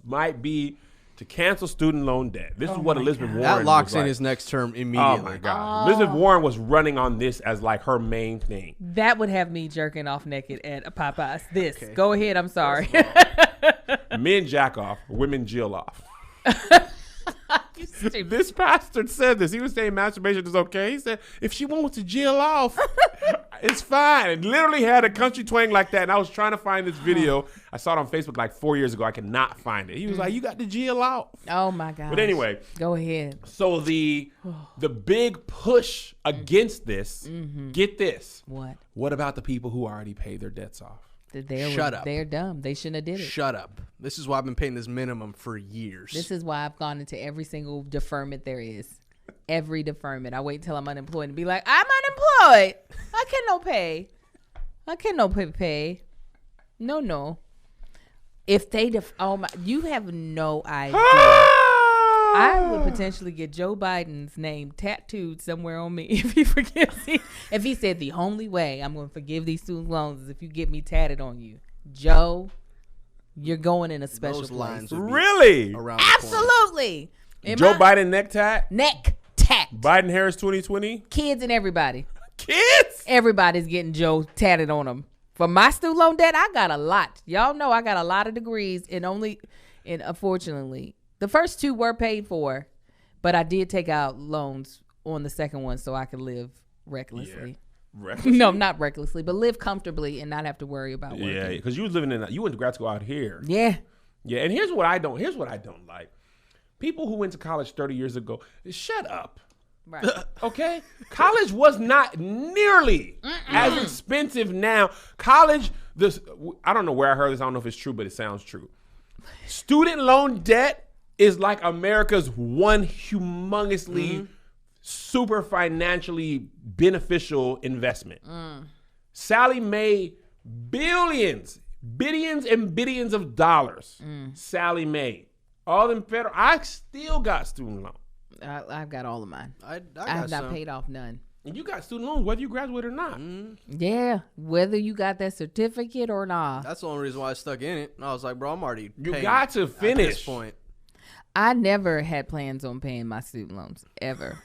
might be to cancel student loan debt. This is what Elizabeth Warren That locks was in like. his next term Oh immediately. my God. Elizabeth Warren was running on this as like her main thing. That would have me jerking off naked at a Popeyes. Go ahead. I'm sorry. Men jack off, women jill off. This pastor said this. He was saying masturbation is okay. He said if she wants to jill off, It's fine. It literally had a country twang like that. And I was trying to find this video. I saw it on Facebook like 4 years ago. I could not find it. He was like, you got the GL off. Oh my God. But anyway, Go ahead. so the big push against this, get this. What about the people who already paid their debts off? Shut up. They're dumb. They shouldn't have did it. Shut up. This is why I've been paying this minimum for years. This is why I've gone into every single deferment there is. Every deferment. I wait till I'm unemployed and be like, I'm unemployed. I cannot pay. I cannot pay. No. If they oh my, you have no idea. I would potentially get Joe Biden's name tattooed somewhere on me if he forgives me. If he said the only way I'm going to forgive these student loans is if you get me tatted on you. Joe, you're going in a special Those place. lines would be Really? around the corner. Absolutely. Joe Biden neck tat? Neck tat. Biden Harris 2020? Kids and everybody. Kids? Everybody's getting Joe tatted on them. For my student loan debt, I got a lot. Y'all know I got a lot of degrees and unfortunately, the first 2 were paid for, but I did take out loans on the second one so I could live recklessly. Recklessly? No, not recklessly, but live comfortably and not have to worry about working. Yeah, because you was living you went to grad school out here. Yeah. Yeah, and here's what I don't like. People who went to college 30 years ago, shut up. Right. Okay? College was not nearly as expensive now. College, I don't know where I heard this. I don't know if it's true, but it sounds true. Student loan debt is like America's one humongously super financially beneficial investment. Sally made billions and billions of dollars. Sally made. All them federal. I still got student loans. I've got all of mine. I have got not some. paid off none. And you got student loans whether you graduate or not. Yeah, whether you got that certificate or not. That's the only reason why I stuck in it. And I was like, bro, I'm already You paying got to at finish. this point. I never had plans on paying my student loans ever.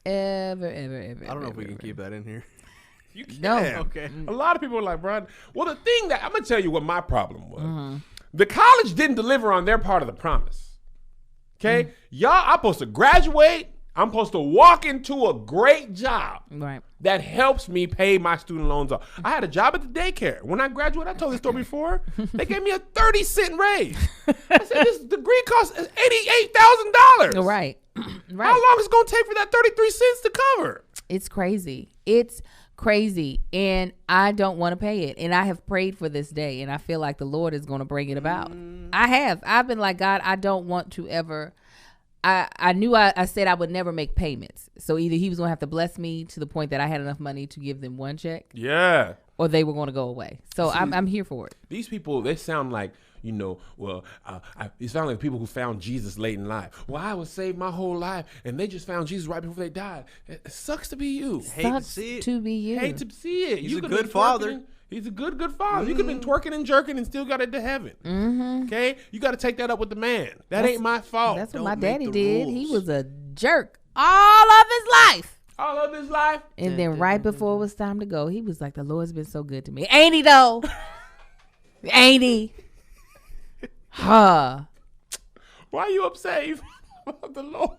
ever. I don't know if we can keep that in here. You can. No. Okay. A lot of people are like, bro. Well, the thing that I'm gonna tell you what my problem was. The college didn't deliver on their part of the promise. Okay, y'all, I'm supposed to graduate. I'm supposed to walk into a great job Right. that helps me pay my student loans off. I had a job at the daycare. When I graduated, I told this story before. They gave me a 30-cent raise. I said, this degree costs $88,000. Right. How long is it going to take for that 33 cents to cover? It's crazy. It's crazy. And I don't want to pay it. And I have prayed for this day. And I feel like the Lord is going to bring it about. I have. I've been like, God, I don't want to ever. I knew I said I would never make payments. So either he was going to have to bless me to the point that I had enough money to give them one check, Yeah. or they were going to go away. So I'm here for it. These people, they sound like, it sound like people who found Jesus late in life. Well, I was saved my whole life, and they just found Jesus right before they died. It sucks to be you. Hate to Sucks see it. to be you. Hate to see it. He's You a could've good been father. twerking He's a good father. You could have been twerking and jerking and still got into heaven. Okay? You got to take that up with the man. That ain't my fault. That's what Don't my make daddy the did. He rules. was a jerk all of his life. All of his life. And then right before it was time to go, he was like, the Lord's been so good to me. Ain't he though? Ain't he? Huh. Why are you upset about the Lord?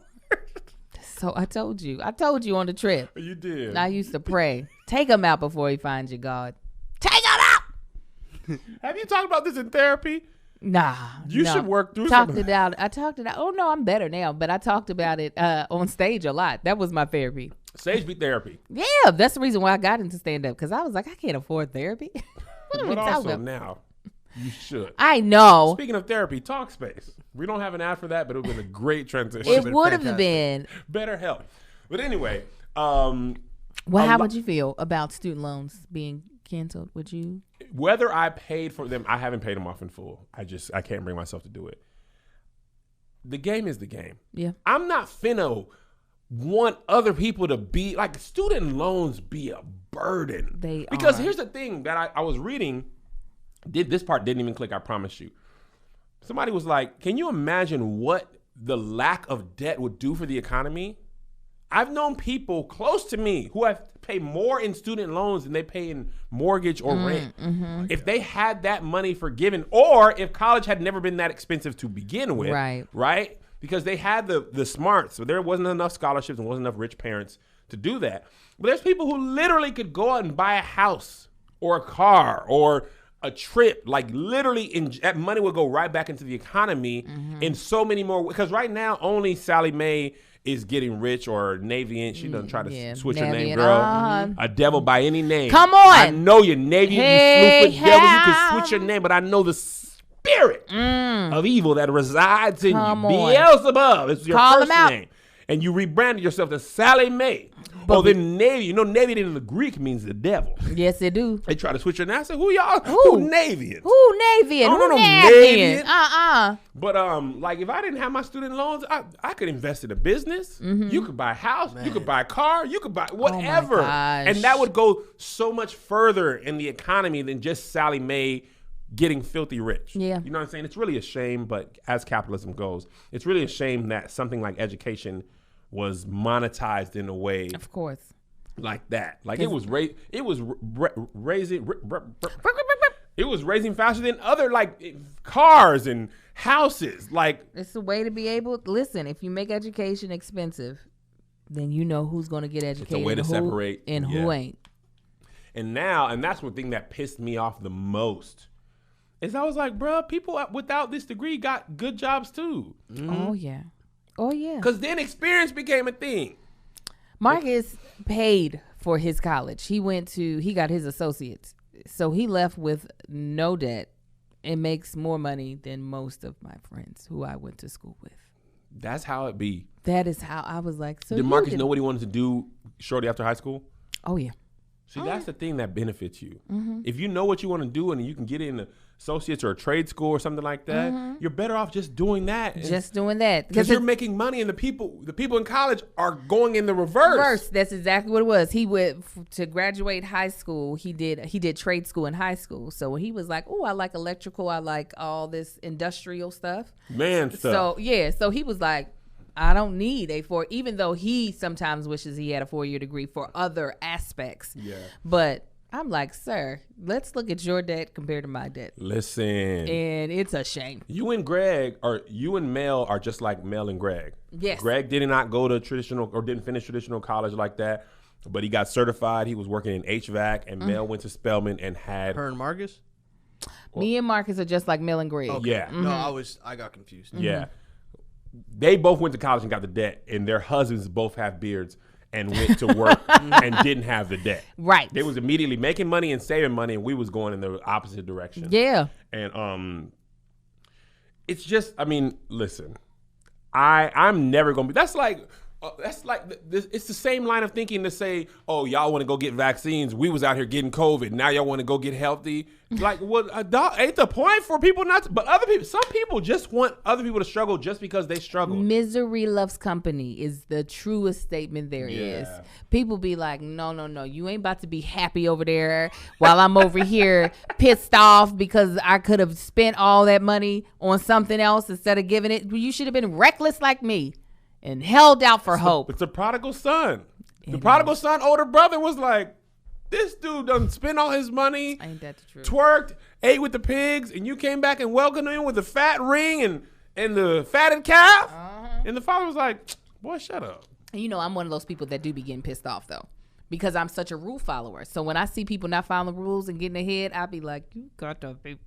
So I told you on the trip. You did. I used to pray. Take him out before he finds you, God. Take him out. Have you talked about this in therapy? Nah. You no. should work through Talked something. it out. I talked it out. Oh no, I'm better now. But I talked about it on stage a lot. That was my therapy. Sage be therapy. Yeah, that's the reason why I got into stand up, because I was like, I can't afford therapy. What are we But talking also about? now, you should. I know. Speaking of therapy, Talkspace. We don't have an ad for that, but it would have been a great transition. It been would have fantastic. been. Better help. But anyway, Well, A how lo- would you feel about student loans being canceled? Would you? whether I paid for them, I haven't paid them off in full. I can't bring myself to do it. The game is the game. Yeah. I'm not finna want other people to be like student loans be a burden. Because are. here's the thing that I was reading. This part didn't even click, I promise you. Somebody was like, can you imagine what the lack of debt would do for the economy? I've known people close to me who have paid more in student loans than they pay in mortgage or rent. If they had that money forgiven, or if college had never been that expensive to begin with, Right. right? because they had the smarts. So there wasn't enough scholarships and wasn't enough rich parents to do that. But there's people who literally could go out and buy a house or a car or a trip, like literally that money would go right back into the economy in so many more. Because right now, only Sally Mae is getting rich, or Navient. She doesn't try to switch her name, Navient, girl. A devil by any name. Come on. I know you're Navient. Hey, you slew devil. You can switch your name, but I know the spirit of evil that resides in Come you. on. Beelzebub is your Call first him out. name. And you rebranded yourself to Sally Mae. Well, then Navy, you know, Navy in the Greek means the devil. Yes, they do. They try to switch your name. I said, who y'all? Who? Who Navians? Who Navian? I don't Who know no Navian? Navian. But like if I didn't have my student loans, I could invest in a business. Mm-hmm. You could buy a house. You could buy a car. You could buy whatever. gosh. And that would go so much further in the economy than just Sally Mae getting filthy rich. Yeah. You know what I'm saying? It's really a shame, but as capitalism goes, it's really a shame that something like education was monetized in a way Of course. like that. Like it was raising it was raising faster than other like cars and houses. Like It's a way to be able. Listen, if you make education expensive, then you know who's going to get educated. way to and who- separate, and yeah. who ain't. and that's one thing that pissed me off the most. Is I was like, bruh, people without this degree got good jobs too. Oh yeah. Oh yeah. Cause then experience became a thing. Marcus paid for his college. He got his associates. So he left with no debt and makes more money than most of my friends who I went to school with. That's how it be. That is how I was like, so Did you Marcus can- know what he wanted to do shortly after high school? Oh yeah. See, that's the thing that benefits you. Mm-hmm. If you know what you want to do and you can get in associates or a trade school or something like that, you're better off just doing that. Mm-hmm. Just doing that. because you're making money, and the people in college are going in the reverse. That's exactly what it was. He went to graduate high school. He did trade school in high school. So when he was like, "Oh, I like electrical. I like all this industrial stuff." Man stuff. So he was like, "I don't need a 4." Even though he sometimes wishes he had a 4-year degree for other aspects. Yeah. But I'm like, sir, let's look at your debt compared to my debt, Listen, and it's a shame. you and Mel are just like Mel and Greg. Yes. Greg did not go to didn't finish traditional college like that, but he got certified. He was working in HVAC, and Mel went to Spelman and had Her and Marcus? Me and Marcus are just like Mel and Greg. yeah. No, I got confused. Yeah. They both went to college and got the debt, and their husbands both have beards and went to work and didn't have the debt. Right. They was immediately making money and saving money, and we was going in the opposite direction. Yeah. And it's just, I mean, listen, I'm never gonna be. That's like it's the same line of thinking to say, oh, y'all want to go get vaccines. We was out here getting COVID. Now y'all want to go get healthy. Like, what? Ain't the point for people not to, but other people, some people just want other people to struggle just because they struggle. Misery loves company is the truest statement there is. Yeah. People be like, no, you ain't about to be happy over there while I'm over here pissed off because I could have spent all that money on something else instead of giving it. You should have been reckless like me and held out for hope. It's a prodigal son. The prodigal son older brother was like, this dude done spent all his money, Ain't that the truth? twerked, ate with the pigs, and you came back and welcomed him with the fat ring and the fatted calf. And the father was like, boy, shut up. You know, I'm one of those people that do be getting pissed off though, because I'm such a rule follower. So when I see people not following the rules and getting ahead, I be like, you got to be.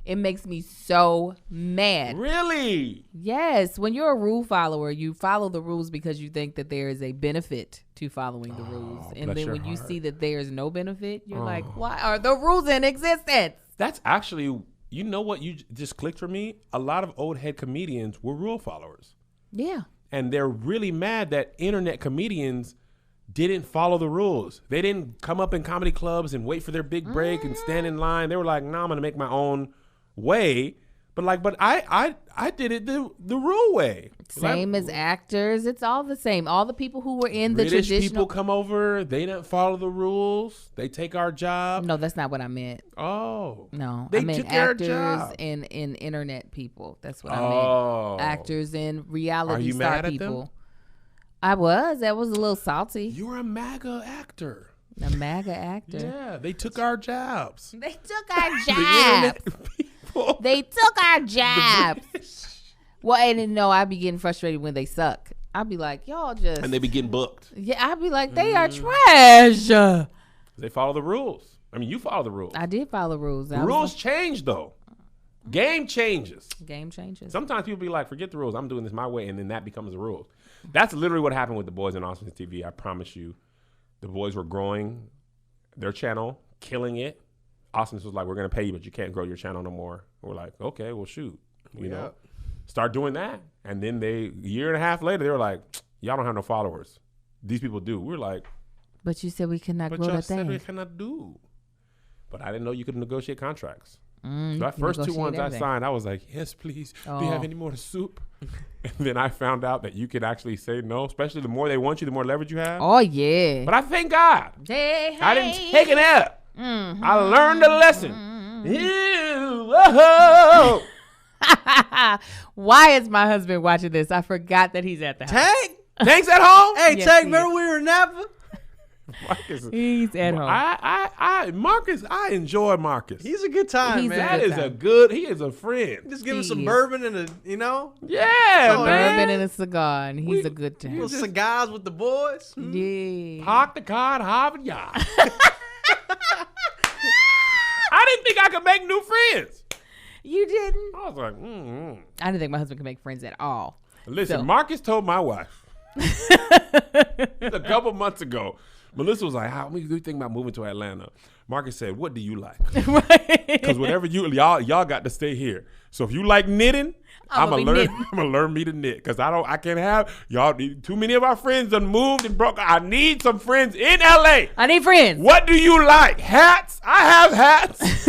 It makes me so mad. Really? Yes, when you're a rule follower, you follow the rules because you think that there is a benefit to following the rules. And bless then your when you heart. see that there's no benefit, you're like, why are the rules in existence? That's actually, you know what you just clicked for me? A lot of old head comedians were rule followers. Yeah. And they're really mad that internet comedians didn't follow the rules. They didn't come up in comedy clubs and wait for their big break and stand in line. They were like, nah, I'm going to make my own way. But I did it the rule way. Same as actors. It's all the same. All the people who were in the British traditional. people come over. They don't follow the rules. They take our job. No, that's not what I meant. Oh. No, They I meant took their actors job. and internet people. That's what Oh. I meant. Actors and Are reality you star mad at people. them? I was. That was a little salty. You're a MAGA actor. A MAGA actor. Yeah, they took our jobs. They took our The jobs. internet people. They took our jobs. Well, and then, no, I be getting frustrated when they suck. I'd be like, y'all just. And they be getting booked. Yeah, I'd be like, they are trash. They follow the rules. I mean, you follow the rules. I did follow rules. The rules change, though. Game changes. Game changes. Sometimes people be like, forget the rules. I'm doing this my way, and then that becomes the rules. That's literally what happened with the boys in Awesomeness TV. I promise you. The boys were growing their channel, killing it. Awesomeness was like, we're going to pay you, but you can't grow your channel no more. We're like, okay, well, shoot. You know, start doing that. And then a year and a half later, they were like, y'all don't have no followers. These people do. We're like, but you said we cannot but grow y'all that said we thing. cannot do. But I didn't know you could negotiate contracts. You That can first 2 negotiate ones I everything. signed, I was like, yes, please. Do you have Oh. any more soup? And then I found out that you could actually say no, especially the more they want you, the more leverage you have. Oh, yeah. But I thank God. Hey, I didn't hey. take it up. Mhm. I learned a lesson. Ew, oh. Why is my husband watching this? I forgot that he's at the house. Tank? Thanks at home. Hey, Yes, Tank, he remember we were in Napa? Marcus, He's at home. Marcus, I enjoy Marcus. He's a good time, He's man. That good is time. he is a friend. Just give him some He is. bourbon and Yeah, Oh, man. Bourbon and a cigar, and he's a good time. little cigars with the boys. Yeah. Park the car at Harvard Yard. I didn't think I could make new friends. You didn't? I was like, I didn't think my husband could make friends at all. Listen, So- Marcus told my wife a couple months ago. Melissa was like, "How do you think about moving to Atlanta?" Marcus said, "What do you like?" Right. Because whatever y'all got to stay here. So if you like knitting, I'm I'ma be gonna learn. knitting. I'm gonna learn me to knit because I can't have y'all. Too many of our friends done moved and broke. I need some friends in LA. I need friends. What do you like? Hats? I have hats.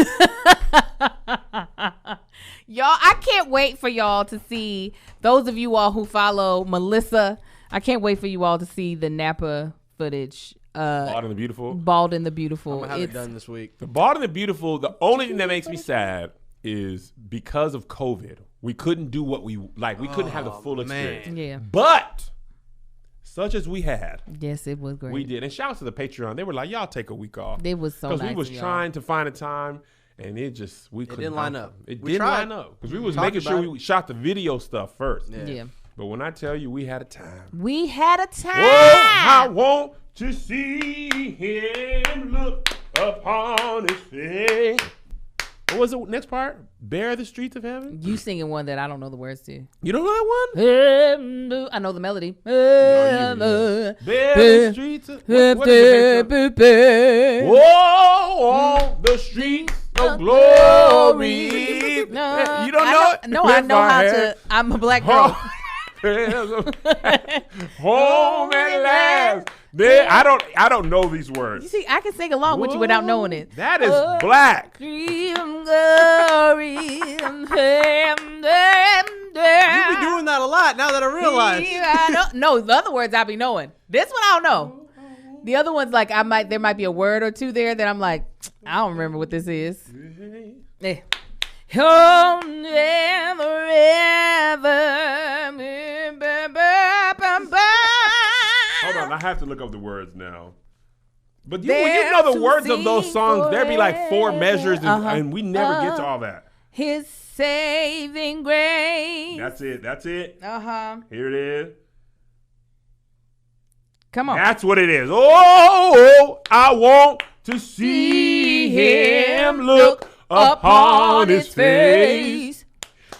Y'all, I can't wait for y'all to see, those of you all who follow Melissa, I can't wait for you all to see the Napa footage. Bald and the Beautiful. Bald and the Beautiful. I'm gonna have it It's- done this week. The Bald and the Beautiful. The only thing that makes me sad is because of COVID, we couldn't do what we like. We couldn't have the full man. experience. Yeah. But such as we had, Yes, it was great. we did. And shout out to the Patreon. They were like, y'all take a week off. It was so Because nice. we was of y'all. trying to find a time, and it just we couldn't didn't line find up. it. It We didn't tried. line up because we was Talked making sure about we shot the video stuff first. Yeah. But when I tell you we had a time, We had a time. oh, I want to see him look upon his face. What was the next part? Bear the streets of heaven. You singing one that I don't know the words to. You don't know that one? I know the melody. Bear the streets of what is the bass drum? Whoa, on the streets of glory. You don't know it? No, I If know how had to. I'm a black girl. home at last. I don't know these You words. see, I can sing along with you without knowing it. That is black. Dream glory. You be doing that a lot now that I realize. No, the other words I be knowing. This one I don't know. The other ones, like there might be a word or two there that I'm like, I don't remember what this is. Eh. Oh, never Hold on, I have to look up the words now. But when you There know the to words of those sing songs, there'd be like 4 forever. measures, and, Uh-huh. and we never get to all that. His saving grace. That's it. That's it. Here it is. Come on. That's what it is. Oh, I want to see him look upon his face.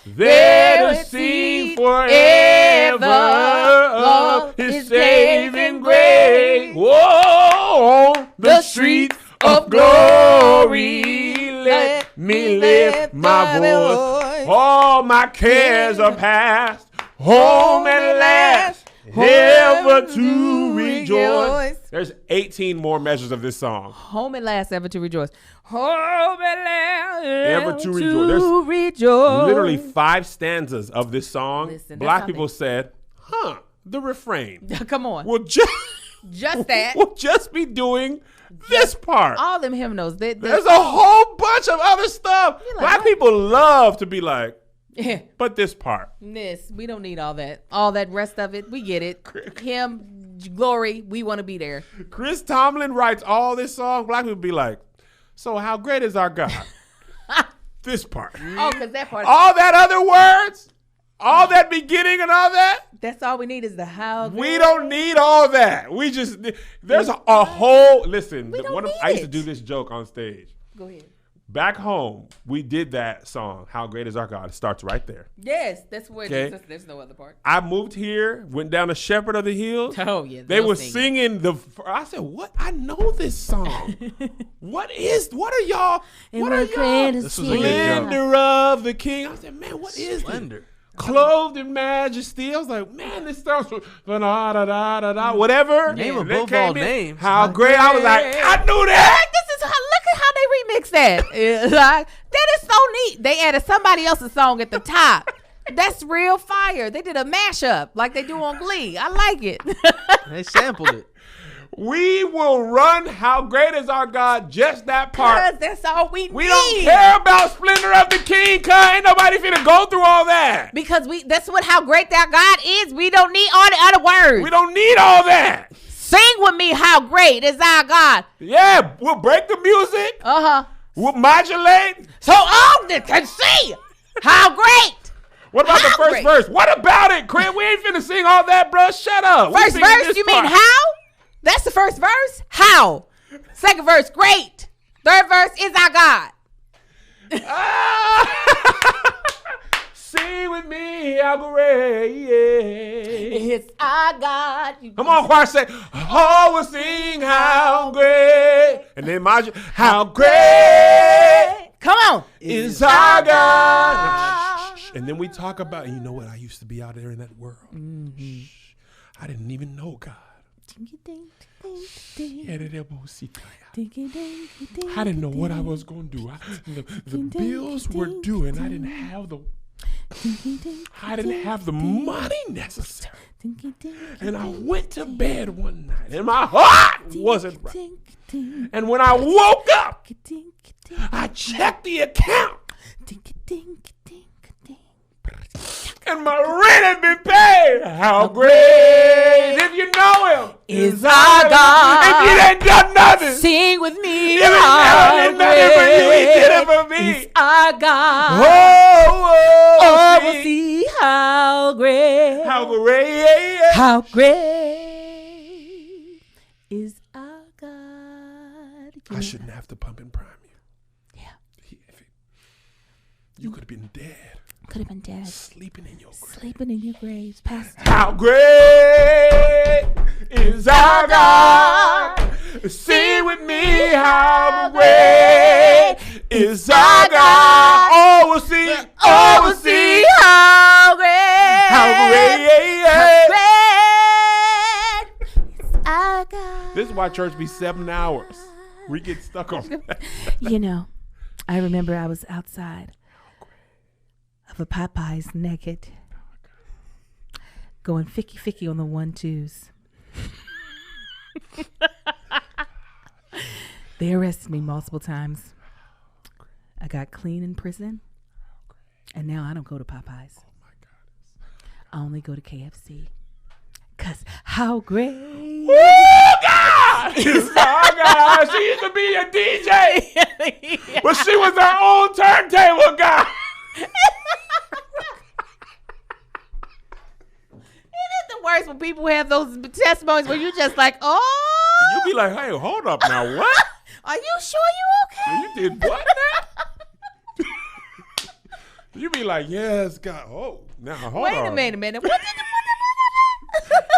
There to see forever of his saving grace. Whoa, on the streets of glory. Let me lift my voice. All my cares are past. Home at last. Ever to rejoice. There's 18 more measures of this song. Home at last, ever to rejoice. Home at last, Ever to rejoice. There's rejoice. Literally 5 stanzas of this song. Listen, that's Black how people said, the refrain Come on. will just, Just that. will just be doing this part. All them hymnals. There's a whole bunch of other stuff. You're like, Black what? people love to be like, Yeah. but this part. This, we don't need all that. All that rest of it, we get it. Him, glory, we want to be there. Chris Tomlin writes all this song. Black people be like, so how great is our God? This part. Oh, because that part. All that other words, All that beginning and all that. That's all we need is the how. We don't need all that. We just there's a whole listen. We don't I used to need do it. this joke on stage. Go ahead. Back home, we did that song. How great is our God? It starts right there. Yes, that's where Okay. there's no other part. I moved here, went down to Shepherd of the Hills. Oh yeah, They were singing I said, "What? I know this song. What are y'all? What are y'all? This was a good joke. Splendor of the King." I said, "Man, what is this? Splendor. Clothed in majesty." I was like, "Man, this sounds whatever." Name And they above came all in, names. How great! I was like, I knew that. This is look at how they remix that. Like, that is so neat. They added somebody else's song at the top. That's real fire. They did a mashup like they do on Glee. I like it. They sampled it. We will run. How great is our God? Just that part. Because that's all we We need. don't care about Splendor of the King, cuz ain't nobody finna go through all that. Because that's what how great that God is. We don't need all the other words. We don't need all that. Sing with me how great is our God. Yeah, we'll break the music. Uh-huh. We'll modulate. So all that can see how great. What about the How first great? verse? What about it, Craig? We ain't finna sing all that, bro. Shut up. We First singing verse, this you mean part. how? That's the first verse? How? Second verse, great. Third verse is our God. Sing with me, how great. It's our God. Come on, choir, say, oh, we'll sing how great. And then modulate, how great Come on. is our God. Shh, shh, shh. And then we talk about, you know what, I used to be out there in that world. Shh, I didn't even know God. I didn't know what I was going to do. The bills were due, and I didn't have the money necessary. And I went to bed one night, and my heart wasn't right. And when I woke up, I checked the account, and my rent had been paid. How great, if you know him, Is our God. If you ain't done nothing, Sing with me. if he how did nothing for you, he did it for me. is our God. Oh, we'll see how great. how great. How great is our God. I shouldn't have to pump and prime you. Yeah. You could have been dead, Could have been dead. sleeping in your grave. Sleeping in your graves. Pastor. How great is our God? Sing with me, how great is our God? Oh, we'll see. Oh, we'll see. how great. How great. Great is our God. This is why church be 7 hours. We get stuck on that. You know, I remember I was outside of a Popeyes naked, going ficky on the 1-2s. They arrested me multiple times. I got clean in prison, and now I don't go to Popeyes. I only go to KFC. Cause how great Oh, God! It's our God. She used to be a DJ, but she was her own turntable guy. the worst when people have those testimonies where you just like, oh, You be like, hey, hold up now. What? are you sure you okay? You did what now? You be like, yes, God. Oh, now hold Wait on. a minute. What did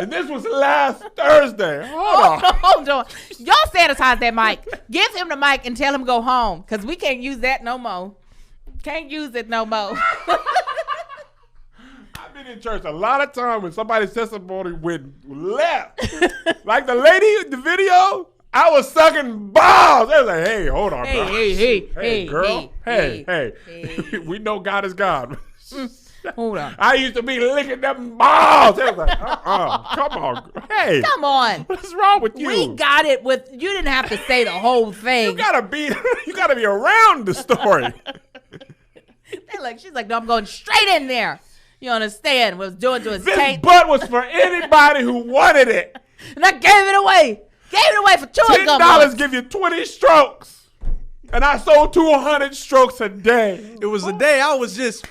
And this was last Thursday. Hold on. Hold on. Y'all sanitize that mic. Give him the mic and tell him go home. Cause we can't use that no more. Can't use it no more. I've been in church a lot of time when somebody's testimony went left. Like the lady in the video, I was sucking balls. They was like, hey, hold on. bro. Hey, girl. hey, Hey. We know God is God. Hold on. I used to be licking them balls. They was like, come on. Hey. Come on. What's wrong with you? We got it with you didn't have to say the whole thing. You gotta be around the story. She's like, no, I'm going straight in there. You understand what I was doing to his This taint. butt was for anybody who wanted it. And I gave it away. Gave it away for chewing gum. $10 give you 20 strokes. And I sold 200 strokes a day. It was a day I was just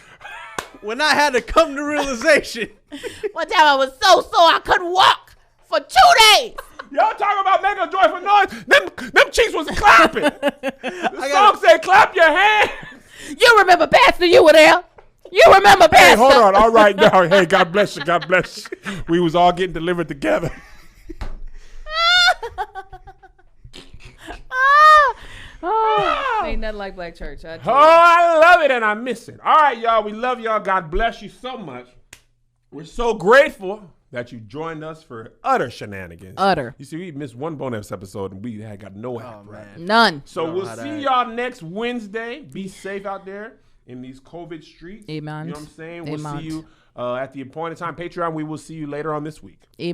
When I had to come to realization. One time I was so sore I couldn't walk for 2 days. Y'all talking about making a joyful noise? Them cheeks was clapping. The song said, "Clap your hands." You remember, Pastor? You were there. You remember, Pastor? Hey, hold on. All right, now, hey, God bless you. God bless you. We was all getting delivered together. Ain't nothing like black church. I Oh, tell you. I love it and I miss it. All right, y'all. We love y'all. God bless you so much. We're so grateful that you joined us for utter shenanigans. Utter. You see, we missed one bonus episode and we had got no help. Right? None. So Know we'll how to see act. y'all next Wednesday. Be safe out there in these COVID streets. Amen. You know what I'm saying? We'll Amen. see you at the appointed time. Patreon, we will see you later on this week. Amen.